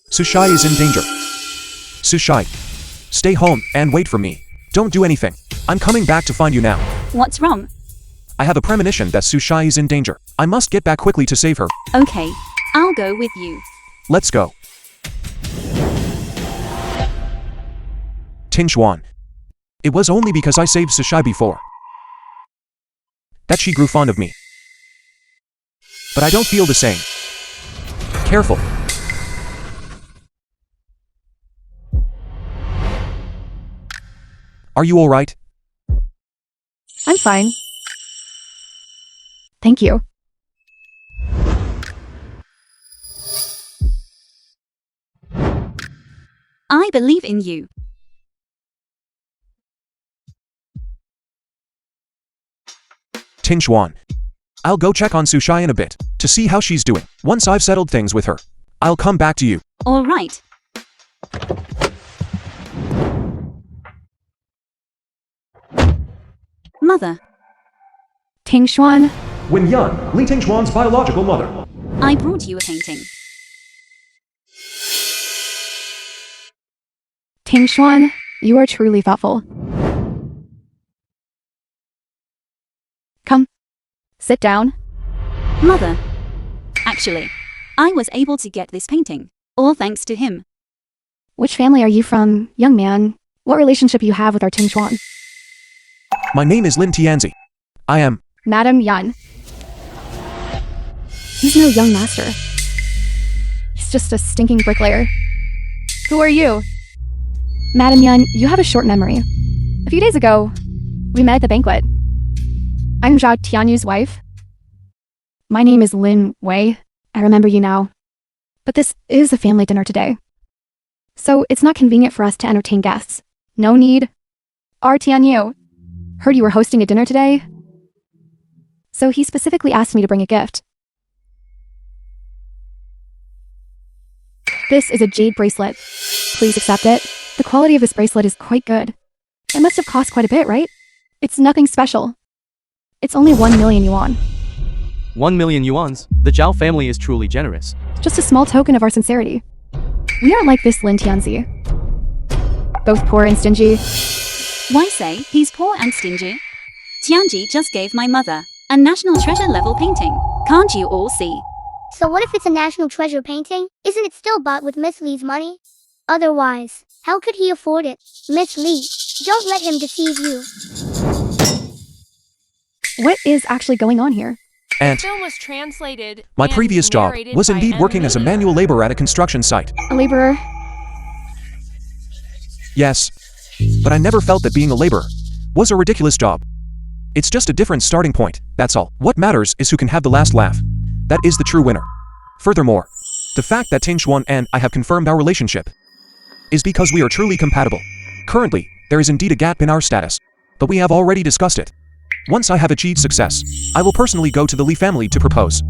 Speaker 2: Sushai is in danger. Sushai, stay home and wait for me. Don't do anything. I'm coming back to find you now.
Speaker 6: What's wrong?
Speaker 2: I have a premonition that Sushai is in danger. I must get back quickly to save her.
Speaker 6: Okay, I'll go with you.
Speaker 2: Let's go. Tinchuan. It was only because I saved Sushai before that she grew fond of me. But I don't feel the same. Careful. Are you alright?
Speaker 1: I'm fine. Thank you.
Speaker 6: I believe in you.
Speaker 2: Tinchuan. I'll go check on Sushai in a bit to see how she's doing. Once I've settled things with her, I'll come back to you.
Speaker 6: All right. Mother,
Speaker 1: Tingshuan,
Speaker 2: Wen Yan, Li Tingchuan's biological mother.
Speaker 6: I brought you a painting.
Speaker 1: Tingshuan, you are truly thoughtful. Come, sit down.
Speaker 6: Mother, actually, I was able to get this painting, all thanks to him.
Speaker 1: Which family are you from, young man? What relationship you have with our Tingshuan?
Speaker 2: My name is Lin Tianzi. I am
Speaker 1: Madam Yan. He's no young master. He's just a stinking bricklayer. Who are you? Madam Yan, you have a short memory. A few days ago, we met at the banquet. I'm Zhao Tianyu's wife. My name is Lin Wei. I remember you now. But this is a family dinner today. So it's not convenient for us to entertain guests. No need. Our Tianyu heard you were hosting a dinner today. So he specifically asked me to bring a gift. This is a jade bracelet. Please accept it. The quality of this bracelet is quite good. It must have cost quite a bit, right? It's nothing special. It's only 1 million yuan.
Speaker 4: 1 million yuans. The Zhao family is truly generous.
Speaker 1: Just a small token of our sincerity. We aren't like this Lin Tianzi. Both poor and stingy.
Speaker 6: Why say he's poor and stingy? Tianji just gave my mother a national treasure level painting. Can't you all see?
Speaker 3: So what if it's a national treasure painting? Isn't it still bought with Miss Li's money? Otherwise, how could he afford it? Miss Li, don't let him deceive you.
Speaker 1: What is actually going on here?
Speaker 2: Aunt.
Speaker 5: The film was translated.
Speaker 2: My
Speaker 5: and
Speaker 2: previous job
Speaker 5: narrated
Speaker 2: was
Speaker 5: by
Speaker 2: indeed working as a
Speaker 5: M.
Speaker 2: manual laborer at a construction site.
Speaker 1: A laborer?
Speaker 2: Yes. But I never felt that being a laborer was a ridiculous job. It's just a different starting point, that's all. What matters is who can have the last laugh. That is the true winner. Furthermore, the fact that Tingshuan and I have confirmed our relationship is because we are truly compatible. Currently, there is indeed a gap in our status, but we have already discussed it. Once I have achieved success, I will personally go to the Li family to propose.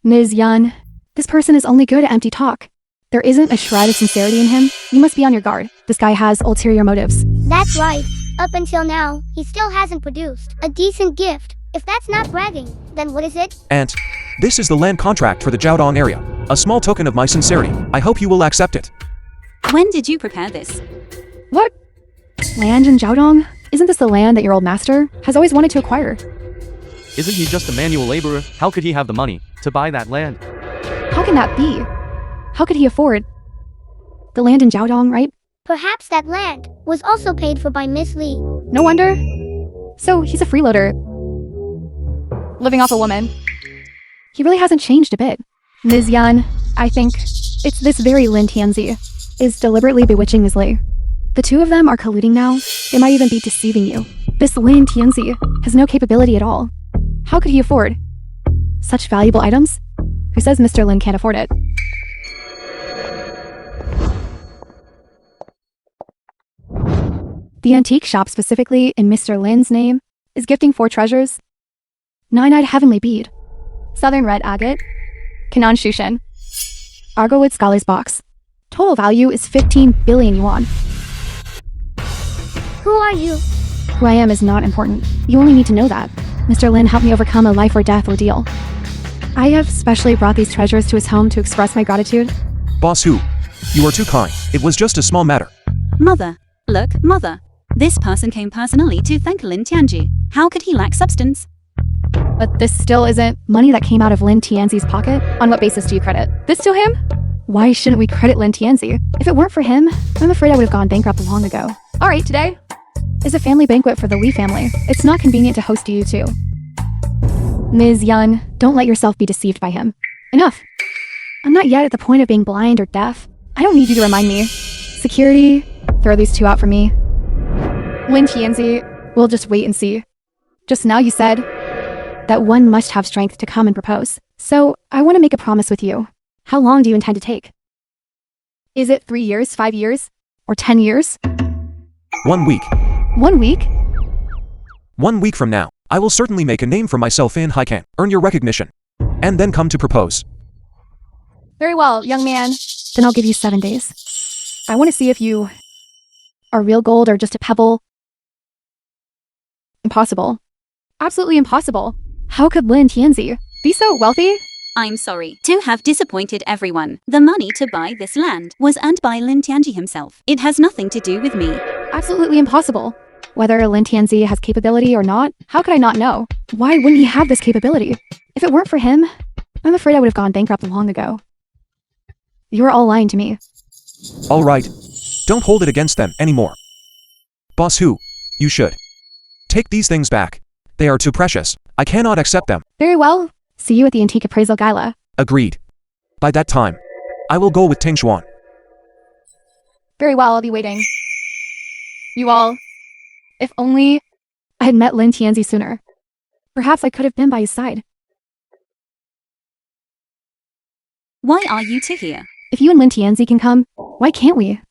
Speaker 1: Ms. Yan, this person is only good at empty talk. There isn't a shred of sincerity in him. You must be on your guard. This guy has ulterior motives.
Speaker 3: That's right. Up until now, he still hasn't produced a decent gift. If that's not bragging, then what is it?
Speaker 2: Aunt, this is the land contract for the Jiaodong area. A small token of my sincerity. I hope you will accept it.
Speaker 6: When did you prepare this?
Speaker 1: What? Land in Jiaodong? Isn't this the land that your old master has always wanted to acquire?
Speaker 4: Isn't he just a manual laborer? How could he have the money to buy that land?
Speaker 1: How can that be? How could he afford the land in Jiaodong, right?
Speaker 3: Perhaps that land was also paid for by Miss Lee.
Speaker 1: No wonder. So he's a freeloader, living off a woman. He really hasn't changed a bit. Ms. Yan, I think it's this very Lin Tianzi is deliberately bewitching Ms. Lee. The two of them are colluding now. They might even be deceiving you. This Lin Tianzi has no capability at all. How could he afford such valuable items? Who says Mr. Lin can't afford it? The antique shop, specifically in Mr. Lin's name, is gifting 4 treasures: Nine-eyed heavenly bead, southern red agate, Canaan Shushan, Argowood scholar's box. Total value is 15 billion yuan.
Speaker 3: Who are you?
Speaker 1: Who I am is not important. You only need to know that. Mr. Lin helped me overcome a life or death ordeal. I have specially brought these treasures to his home to express my gratitude.
Speaker 2: Boss Hu, you are too kind. It was just a small matter.
Speaker 6: Mother. Look, Mother. This person came personally to thank Lin Tianji. How could he lack substance?
Speaker 1: But this still isn't money that came out of Lin Tianzi's pocket. On what basis do you credit this to him? Why shouldn't we credit Lin Tianzi? If it weren't for him, I'm afraid I would have gone bankrupt long ago. Alright, today is a family banquet for the Li family. It's not convenient to host you two. Ms. Yan, don't let yourself be deceived by him. Enough. I'm not yet at the point of being blind or deaf. I don't need you to remind me. Security, throw these two out for me. Lin Tianzi, we'll just wait and see. Just now you said that one must have strength to come and propose. So I want to make a promise with you. How long do you intend to take? Is it 3 years, 5 years, or 10 years?
Speaker 2: 1 week.
Speaker 1: 1 week?
Speaker 2: 1 week from now, I will certainly make a name for myself in Haikan, earn your recognition, and then come to propose.
Speaker 1: Very well, young man. Then I'll give you 7 days. I want to see if you are real gold or just a pebble. Impossible. Absolutely impossible. How could Lin Tianzi be so wealthy?
Speaker 6: I'm sorry to have disappointed everyone. The money to buy this land was earned by Lin Tianji himself. It has nothing to do with me.
Speaker 1: Absolutely impossible. Whether Lin Tianzi has capability or not, how could I not know? Why wouldn't he have this capability? If it weren't for him, I'm afraid I would have gone bankrupt long ago. You are all lying to me.
Speaker 2: All right. Don't hold it against them anymore. Boss Hu, you should take these things back. They are too precious. I cannot accept them.
Speaker 1: Very well. See you at the Antique Appraisal Gala.
Speaker 2: Agreed. By that time, I will go with Ting Xuan.
Speaker 1: Very well, I'll be waiting. You all, if only I had met Lin Tianzi sooner. Perhaps I could have been by his side.
Speaker 6: Why are you two here?
Speaker 1: If you and Lin Tianzi can come, why can't we?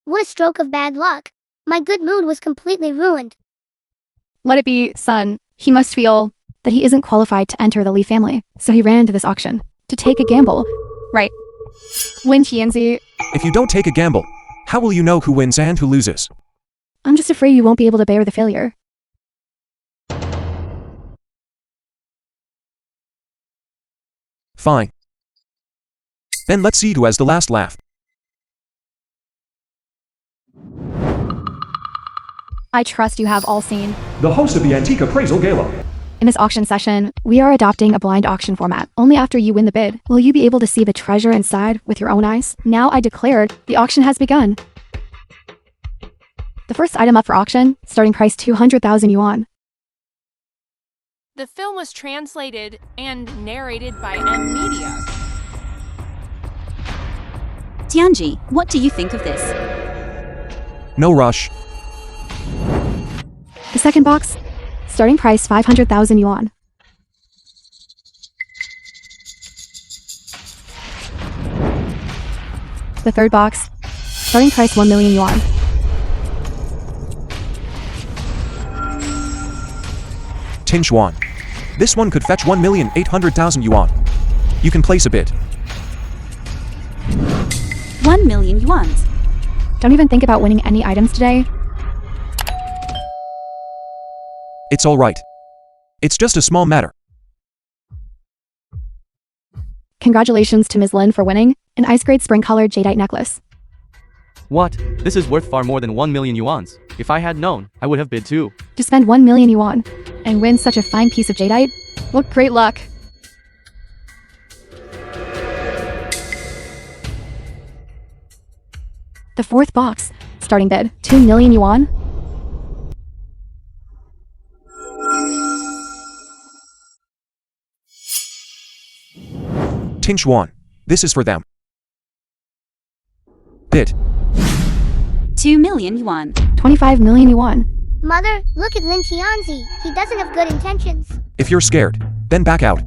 Speaker 3: What a stroke of bad luck. My good mood was completely ruined.
Speaker 1: Let it be, son. He must feel that he isn't qualified to enter the Li family, so he ran into this auction to take a gamble. Right. Lin Tianzi,
Speaker 2: If you don't take a gamble, how will you know who wins and who loses?
Speaker 1: I'm just afraid you won't be able to bear the failure.
Speaker 2: Fine. Then let's see who has the last laugh.
Speaker 1: I trust you have all seen.
Speaker 2: The host of the Antique Appraisal Gala.
Speaker 1: In this auction session, we are adopting a blind auction format. Only after you win the bid will you be able to see the treasure inside with your own eyes. Now I declared the auction has begun. The first item up for auction, starting price 200,000 yuan.
Speaker 5: The film was translated and narrated by M Media.
Speaker 6: Tianji, what do you think of this?
Speaker 2: No rush.
Speaker 1: The second box, starting price 500,000 yuan. The third box, starting price 1 million yuan.
Speaker 2: Ting Xuan. This one could fetch 1,800,000 yuan. You can place a bid.
Speaker 6: 1 million yuan.
Speaker 1: Don't even think about winning any items today.
Speaker 2: It's all right. It's just a small matter.
Speaker 1: Congratulations to Ms. Lin for winning an ice grade spring colored jadeite necklace.
Speaker 4: What? This is worth far more than 1 million yuans. If I had known, I would have bid too.
Speaker 1: To spend 1 million yuan and win such a fine piece of jadeite? What great luck. The fourth box, starting bid, 2 million yuan.
Speaker 2: Tinch Yuan. This is for them. Bid.
Speaker 6: 2 million yuan.
Speaker 1: 25 million yuan.
Speaker 3: Mother, look at Lin Tianzi. He doesn't have good intentions.
Speaker 2: If you're scared, then back out.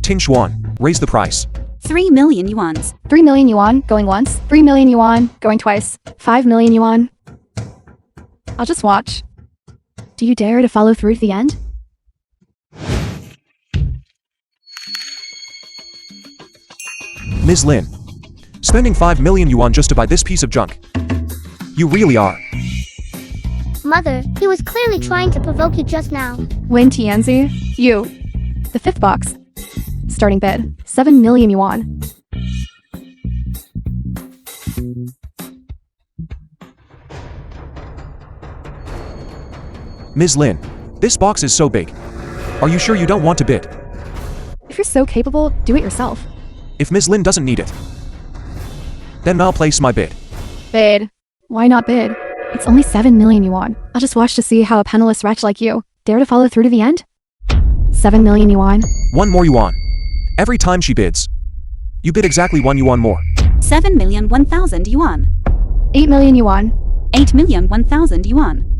Speaker 2: Tinch Yuan. Raise the price.
Speaker 6: 3 million yuans.
Speaker 1: 3 million yuan going once, 3 million yuan going twice, 5 million yuan. I'll just watch. Do you dare to follow through to the end?
Speaker 2: Ms. Lin. Spending 5 million yuan just to buy this piece of junk. You really are.
Speaker 3: Mother, he was clearly trying to provoke you just now.
Speaker 1: Lin Tianzi, you. The fifth box. Starting bid, 7 million yuan.
Speaker 2: Ms. Lin. This box is so big. Are you sure you don't want to bid?
Speaker 1: If you're so capable, do it yourself.
Speaker 2: If Ms. Lin doesn't need it, then I'll place my bid.
Speaker 1: Bid. Why not bid? It's only 7 million yuan. I'll just watch to see how a penniless wretch like you dare to follow through to the end? 7 million yuan.
Speaker 2: 1 more yuan. Every time she bids, you bid exactly 1 yuan more.
Speaker 6: 7 million 1,000 yuan.
Speaker 1: 8 million yuan.
Speaker 6: 8 million 1,000 yuan.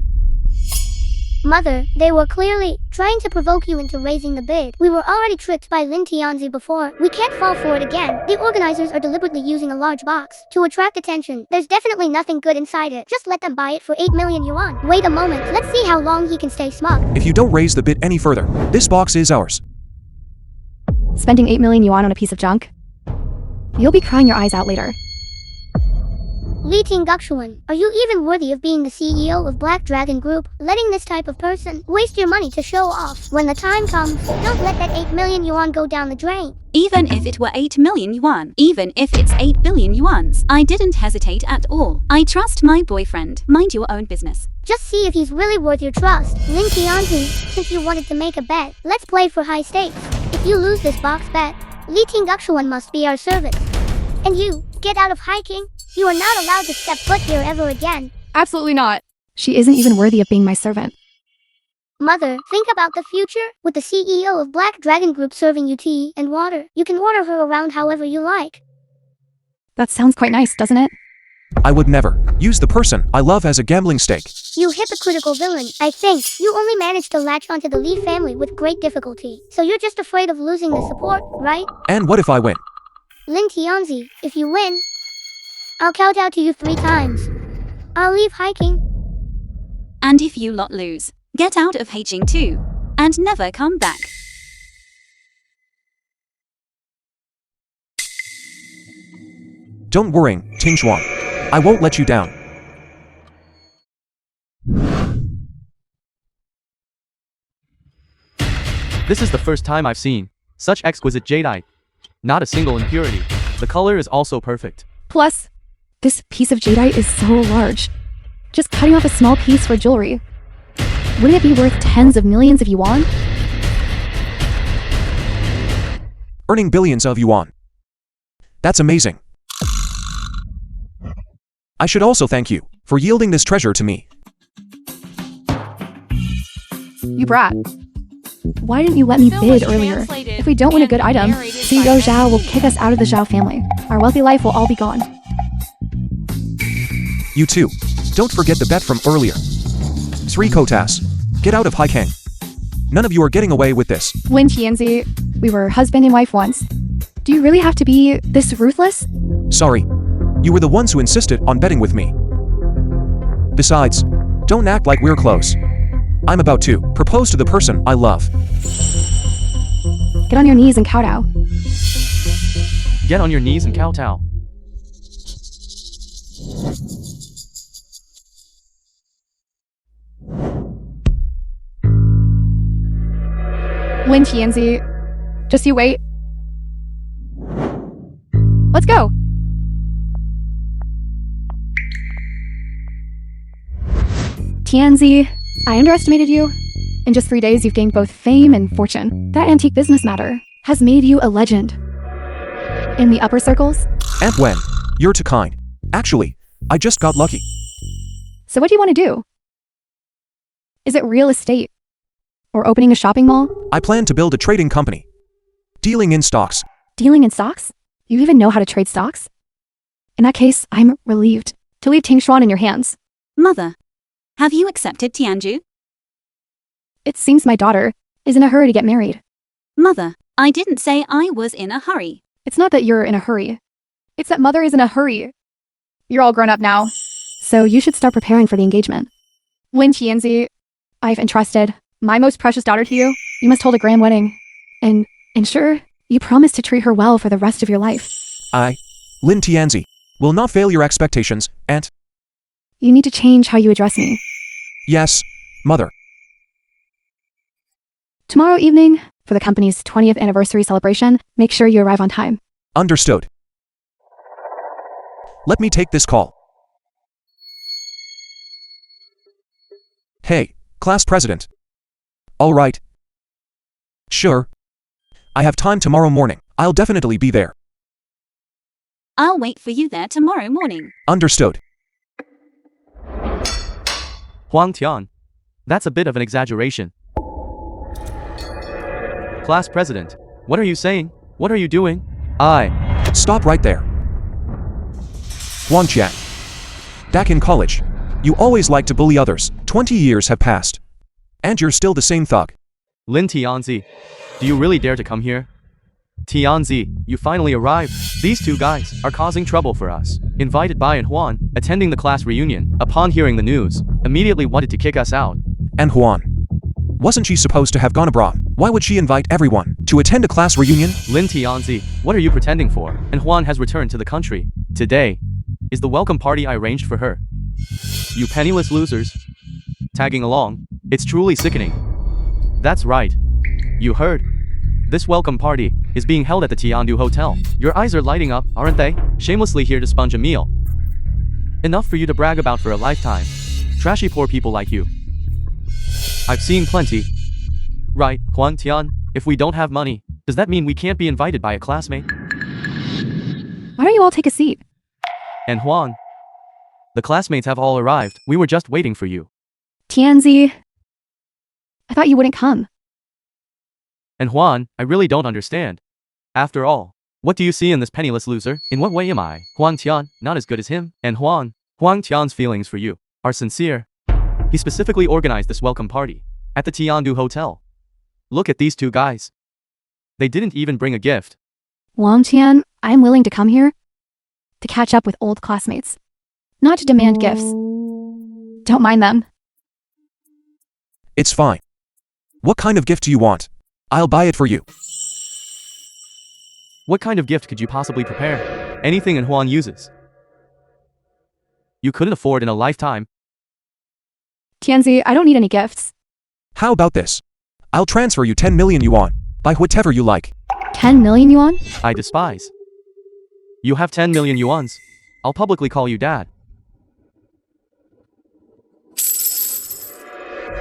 Speaker 3: Mother, they were clearly trying to provoke you into raising the bid. We were already tricked by Lin Tianzi before. We can't fall for it again. The organizers are deliberately using a large box to attract attention. There's definitely nothing good inside it. Just let them buy it for 8 million yuan. Wait a moment. Let's see how long he can stay smug.
Speaker 2: If you don't raise the bid any further, this box is ours.
Speaker 1: Spending 8 million yuan on a piece of junk? You'll be crying your eyes out later.
Speaker 3: Li Tinguxuan, are you even worthy of being the CEO of Black Dragon Group? Letting this type of person waste your money to show off. When the time comes, don't let that 8 million yuan go down the drain.
Speaker 6: Even if it were 8 million yuan, even if it's 8 billion yuans, I didn't hesitate at all. I trust my boyfriend. Mind your own business.
Speaker 3: Just see if he's really worth your trust. Lin Tianzi, since you wanted to make a bet, let's play for high stakes. If you lose this box bet, Li Tinguxuan must be our servant. And you, get out of hiking. You are not allowed to step foot here ever again.
Speaker 1: Absolutely not. She isn't even worthy of being my servant.
Speaker 3: Mother, think about the future. With the CEO of Black Dragon Group serving you tea and water, you can order her around however you like.
Speaker 1: That sounds quite nice, doesn't it?
Speaker 2: I would never use the person I love as a gambling stake.
Speaker 3: You hypocritical villain. I think you only managed to latch onto the Li family with great difficulty. So you're just afraid of losing the support, right?
Speaker 2: And what if I win?
Speaker 3: Lin Tianzi, if you win, I'll kowtow to you 3 times. I'll leave hiking.
Speaker 6: And if you lot lose, get out of hiking too. And never come back.
Speaker 2: Don't worry, Tinch Yuan. I won't let you down.
Speaker 4: This is the first time I've seen such exquisite jadeite. Not a single impurity. The color is also perfect.
Speaker 1: Plus, this piece of jadeite is so large. Just cutting off a small piece for jewelry. Wouldn't it be worth tens of millions of yuan?
Speaker 2: Earning billions of yuan. That's amazing. I should also thank you for yielding this treasure to me.
Speaker 1: You brat. Why didn't you let me bid earlier? If we don't win a good item, CEO Zhao will kick us out of the Zhao family. Our wealthy life will all be gone.
Speaker 2: You too. Don't forget the bet from earlier. Sri Kotas. Get out of Haikang. None of you are getting away with this.
Speaker 1: Lin Tianzi, we were husband and wife once. Do you really have to be this ruthless?
Speaker 2: Sorry. You were the ones who insisted on betting with me. Besides, don't act like we're close. I'm about to propose to the person I love.
Speaker 1: Get on your knees and kowtow.
Speaker 4: Get on your knees and kowtow.
Speaker 1: Lin Tianzi, just you wait. Let's go. Tianzi, I underestimated you. In just 3 days, you've gained both fame and fortune. That antique business matter has made you a legend. In the upper circles?
Speaker 2: Aunt Wen, you're too kind. Actually, I just got lucky.
Speaker 1: So what do you want to do? Is it real estate? Or opening a shopping mall?
Speaker 2: I plan to build a trading company. Dealing in stocks.
Speaker 1: Dealing in stocks? You even know how to trade stocks? In that case, I'm relieved to leave Tingshuan in your hands.
Speaker 6: Mother, have you accepted Tianju?
Speaker 1: It seems my daughter is in a hurry to get married.
Speaker 6: Mother, I didn't say I was in a hurry.
Speaker 1: It's not that you're in a hurry. It's that mother is in a hurry. You're all grown up now, so you should start preparing for the engagement. Lin Tianzi, I've entrusted my most precious daughter to you. You must hold a grand wedding and ensure you promise to treat her well for the rest of your life.
Speaker 2: I, Lin Tianzi, will not fail your expectations, Aunt.
Speaker 1: You need to change how you address me.
Speaker 2: Yes, Mother.
Speaker 1: Tomorrow evening, for the company's 20th anniversary celebration, make sure you arrive on time.
Speaker 2: Understood. Let me take this call. Hey, class president. All right. Sure. I have time tomorrow morning. I'll definitely be there.
Speaker 6: I'll wait for you there tomorrow morning.
Speaker 2: Understood.
Speaker 4: Huang Tian. That's a bit of an exaggeration. Class president, what are you saying? What are you doing?
Speaker 2: Stop right there. Huang Qian. Back in college, you always liked to bully others. 20 years have passed. And you're still the same thug.
Speaker 4: Lin Tianzi, do you really dare to come here? Tianzi, you finally arrived. These two guys are causing trouble for us. Invited Bai and Huan, attending the class reunion, upon hearing the news, immediately wanted to kick us out.
Speaker 2: And Huan. Wasn't she supposed to have gone abroad? Why would she invite everyone to attend a class reunion?
Speaker 4: Lin Tianzi, what are you pretending for? And Huan has returned to the country. Today is the welcome party I arranged for her. You penniless losers. Tagging along. It's truly sickening. That's right. You heard. This welcome party is being held at the Tiandu Hotel. Your eyes are lighting up, aren't they? Shamelessly here to sponge a meal. Enough for you to brag about for a lifetime. Trashy poor people like you. I've seen plenty. Right, Huang Tian, if we don't have money, does that mean we can't be invited by a classmate?
Speaker 1: Why don't you all take a seat?
Speaker 4: And Huan, the classmates have all arrived. We were just waiting for you.
Speaker 1: Tianzi, I thought you wouldn't come.
Speaker 4: And Huan, I really don't understand. After all, what do you see in this penniless loser? In what way am I, Huang Tian, not as good as him? And Huang Tian's feelings for you are sincere. He specifically organized this welcome party at the Tiandu Hotel. Look at these two guys. They didn't even bring a gift.
Speaker 1: Wang Tian, I'm willing to come here to catch up with old classmates, not to demand gifts. Don't mind them.
Speaker 2: It's fine. What kind of gift do you want? I'll buy it for you.
Speaker 4: What kind of gift could you possibly prepare? Anything Huan uses. You couldn't afford in a lifetime.
Speaker 1: Tianzi, I don't need any gifts.
Speaker 2: How about this? I'll transfer you 10 million yuan. Buy whatever you like.
Speaker 1: 10 million yuan?
Speaker 4: I despise. You have 10 million yuans. I'll publicly call you dad.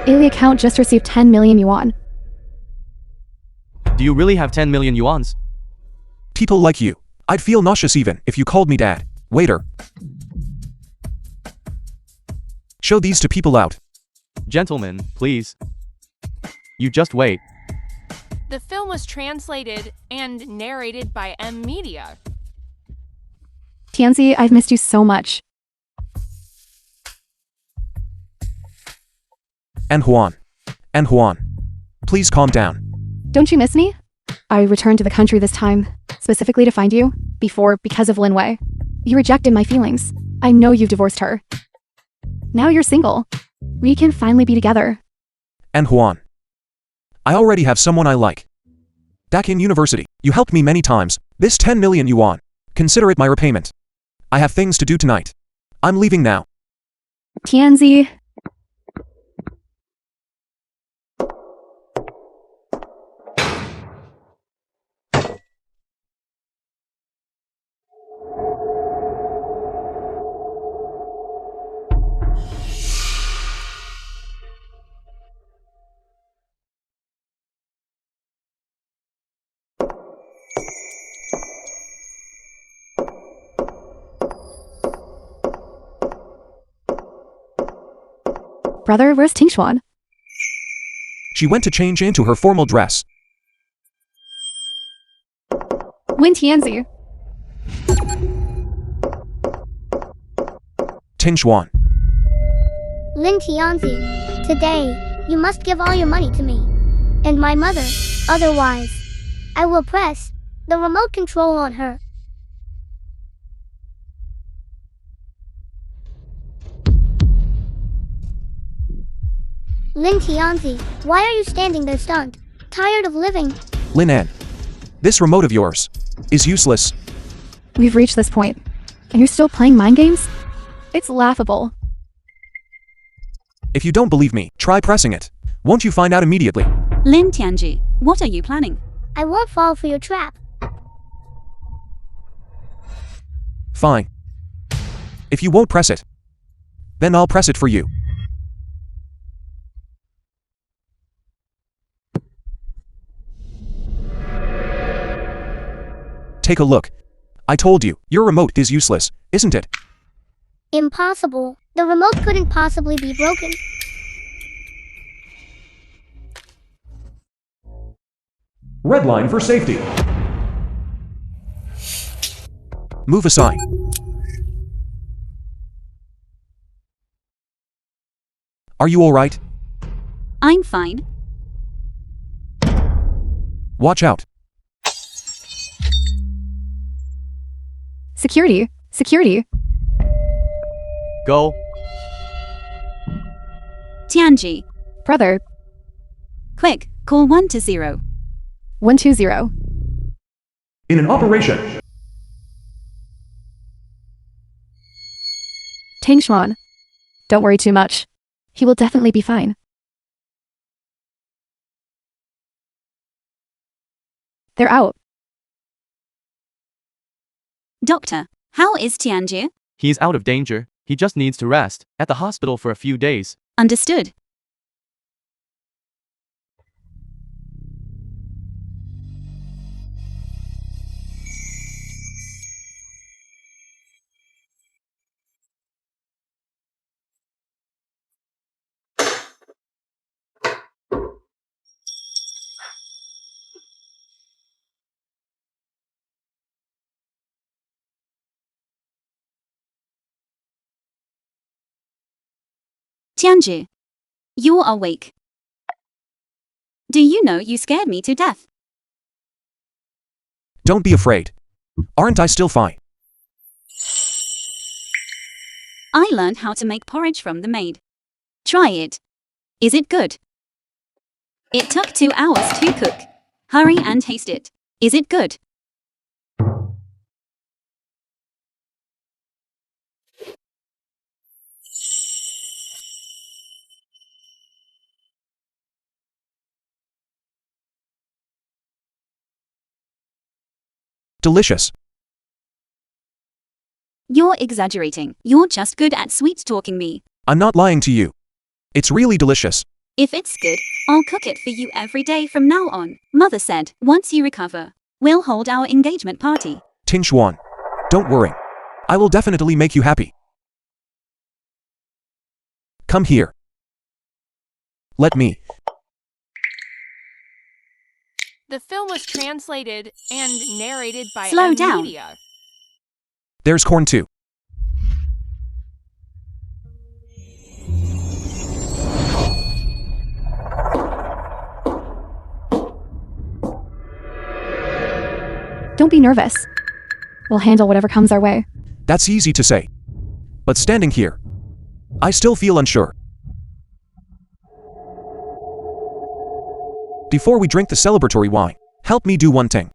Speaker 1: Ailey account just received 10 million yuan.
Speaker 4: Do you really have 10 million yuans?
Speaker 2: People like you. I'd feel nauseous even if you called me dad. Waiter. Show these to people out.
Speaker 4: Gentlemen, please. You just wait.
Speaker 5: The film was translated and narrated by M Media.
Speaker 1: Tianzi, I've missed you so much.
Speaker 2: And Huan, please calm down.
Speaker 1: Don't you miss me? I returned to the country this time, specifically to find you, because of Lin Wei. You rejected my feelings. I know you've divorced her. Now you're single. We can finally be together.
Speaker 2: And Huan, I already have someone I like. Back in university, you helped me many times. This 10 million yuan, consider it my repayment. I have things to do tonight. I'm leaving now.
Speaker 1: Brother, where's Tingshuan?
Speaker 2: She went to change into her formal dress.
Speaker 1: Lin Tianzi.
Speaker 2: Tingshuan.
Speaker 3: Lin Tianzi, today, you must give all your money to me. And my mother. Otherwise, I will press the remote control on her. Lin Tianzi, why are you standing there stunned? Tired of living?
Speaker 2: Lin An. This remote of yours is useless.
Speaker 1: We've reached this point, and you're still playing mind games? It's laughable.
Speaker 2: If you don't believe me, try pressing it. Won't you find out immediately?
Speaker 6: Lin Tianji, what are you planning?
Speaker 3: I won't fall for your trap.
Speaker 2: Fine. If you won't press it, then I'll press it for you. Take a look. I told you, your remote is useless, isn't it?
Speaker 3: Impossible. The remote couldn't possibly be broken.
Speaker 2: Red line for safety. Move aside. Are you alright?
Speaker 6: I'm fine.
Speaker 2: Watch out.
Speaker 1: Security. Security.
Speaker 4: Go.
Speaker 6: Tianji,
Speaker 1: Brother,
Speaker 6: quick, call 120.
Speaker 1: 120.
Speaker 2: In an operation.
Speaker 1: Tingshuan. Don't worry too much. He will definitely be fine. They're out.
Speaker 6: Doctor, how is Tianji?
Speaker 4: He's out of danger. He just needs to rest at the hospital for a few days.
Speaker 6: Understood. Tianji, you're awake. Do you know you scared me to death?
Speaker 2: Don't be afraid. Aren't I still fine?
Speaker 6: I learned how to make porridge from the maid. Try it. Is it good? It took 2 hours to cook. Hurry and taste it. Is it good?
Speaker 2: Delicious.
Speaker 6: You're exaggerating. You're just good at sweet talking me.
Speaker 2: I'm not lying to you. It's really delicious.
Speaker 6: If it's good, I'll cook it for you every day from now on. Mother said, once you recover, we'll hold our engagement party.
Speaker 2: Tingshuan. Don't worry. I will definitely make you happy. Come here. Let me.
Speaker 5: The film was translated and narrated by
Speaker 6: Slow
Speaker 5: M.
Speaker 6: down.
Speaker 5: Media.
Speaker 2: There's corn too.
Speaker 1: Don't be nervous. We'll handle whatever comes our way.
Speaker 2: That's easy to say. But standing here, I still feel unsure. Before we drink the celebratory wine, help me do one thing.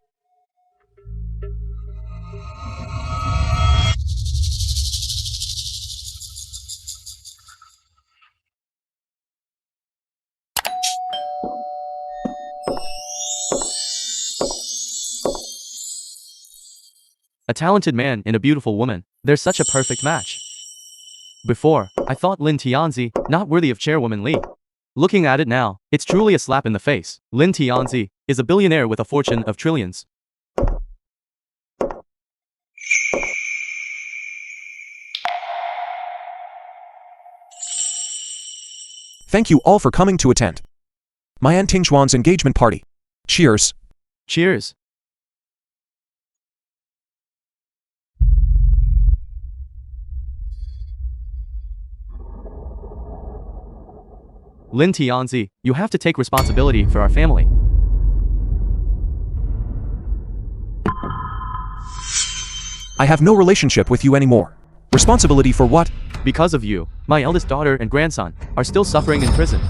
Speaker 4: A talented man and a beautiful woman. They're such a perfect match. Before, I thought Lin Tianzi, not worthy of Chairwoman Li. Looking at it now, it's truly a slap in the face. Lin Tianzi is a billionaire with a fortune of trillions.
Speaker 2: Thank you all for coming to attend my and Tingxuan's engagement party. Cheers.
Speaker 4: Cheers. Lin Tianzi, you have to take responsibility for our family.
Speaker 2: I have no relationship with you anymore. Responsibility for what?
Speaker 4: Because of you, my eldest daughter and grandson are still suffering in prison.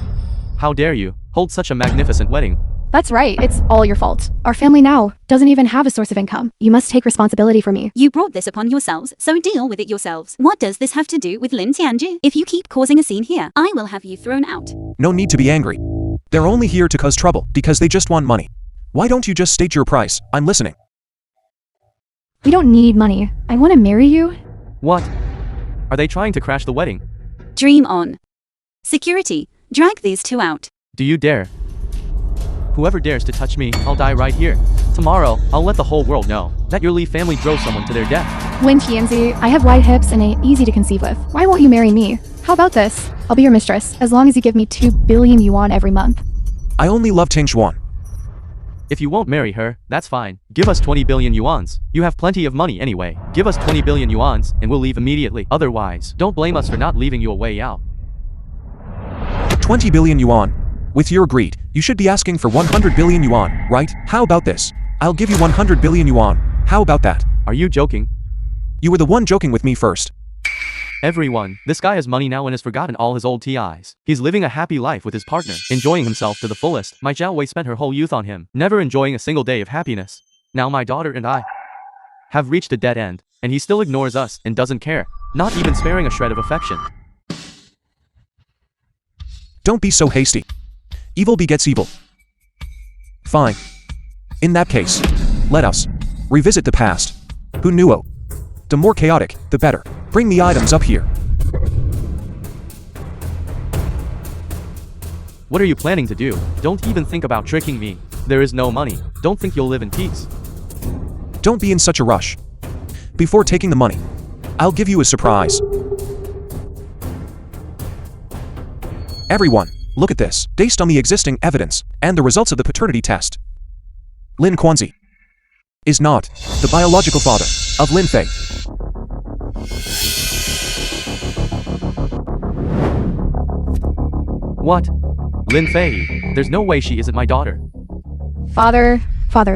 Speaker 4: How dare you hold such a magnificent wedding?
Speaker 1: That's right, it's all your fault. Our family now doesn't even have a source of income. You must take responsibility for me.
Speaker 6: You brought this upon yourselves, so deal with it yourselves. What does this have to do with Lin Tianji? If you keep causing a scene here, I will have you thrown out.
Speaker 2: No need to be angry. They're only here to cause trouble because they just want money. Why don't you just state your price? I'm listening.
Speaker 1: We don't need money. I want to marry you.
Speaker 4: What? Are they trying to crash the wedding?
Speaker 6: Dream on. Security, drag these two out.
Speaker 4: Do you dare? Whoever dares to touch me, I'll die right here. Tomorrow, I'll let the whole world know that your Li family drove someone to their death.
Speaker 1: Lin Tianzi, I have wide hips and ain't easy to conceive with. Why won't you marry me? How about this? I'll be your mistress, as long as you give me 2 billion yuan every month.
Speaker 2: I only love Tingxuan.
Speaker 4: If you won't marry her, that's fine. Give us 20 billion yuans. You have plenty of money anyway. Give us 20 billion yuans, and we'll leave immediately. Otherwise, don't blame us for not leaving you a way out.
Speaker 2: 20 billion yuan. With your greed, you should be asking for 100 billion yuan, right? How about this? I'll give you 100 billion yuan. How about that?
Speaker 4: Are you joking?
Speaker 2: You were the one joking with me first.
Speaker 4: Everyone, this guy has money now and has forgotten all his old TIs. He's living a happy life with his partner, enjoying himself to the fullest. My Zhao Wei spent her whole youth on him, never enjoying a single day of happiness. Now my daughter and I have reached a dead end, and he still ignores us and doesn't care, not even sparing a shred of affection.
Speaker 2: Don't be so hasty. Evil begets evil. Fine. In that case, let us revisit the past. Who knew? Oh, the more chaotic, the better. Bring the items up here.
Speaker 4: What are you planning to do? Don't even think about tricking me. There is no money. Don't think you'll live in peace.
Speaker 2: Don't be in such a rush. Before taking the money, I'll give you a surprise. Everyone, look at this. Based on the existing evidence and the results of the paternity test, Lin Quanzi is not the biological father of Lin Fei.
Speaker 4: What? Lin Fei? There's no way she isn't my daughter.
Speaker 1: Father,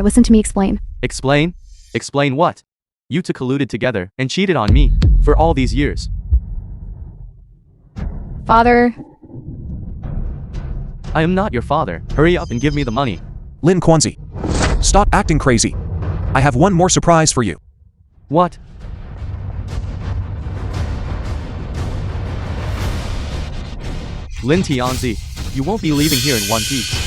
Speaker 1: listen to me explain.
Speaker 4: Explain? Explain what? You two colluded together and cheated on me for all these years.
Speaker 1: Father,
Speaker 4: I am not your father. Hurry up and give me the money.
Speaker 2: Lin Quanzi, stop acting crazy. I have one more surprise for you.
Speaker 4: What? Lin Tianzi, you won't be leaving here in one piece.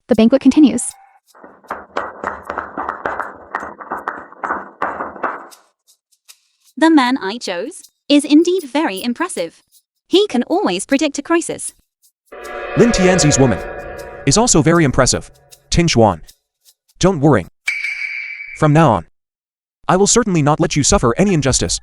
Speaker 1: the banquet continues.
Speaker 6: The man I chose is indeed very impressive. He can always predict a crisis.
Speaker 2: Lin Tianzi's woman is also very impressive. Tingxuan, don't worry. From now on, I will certainly not let you suffer any injustice.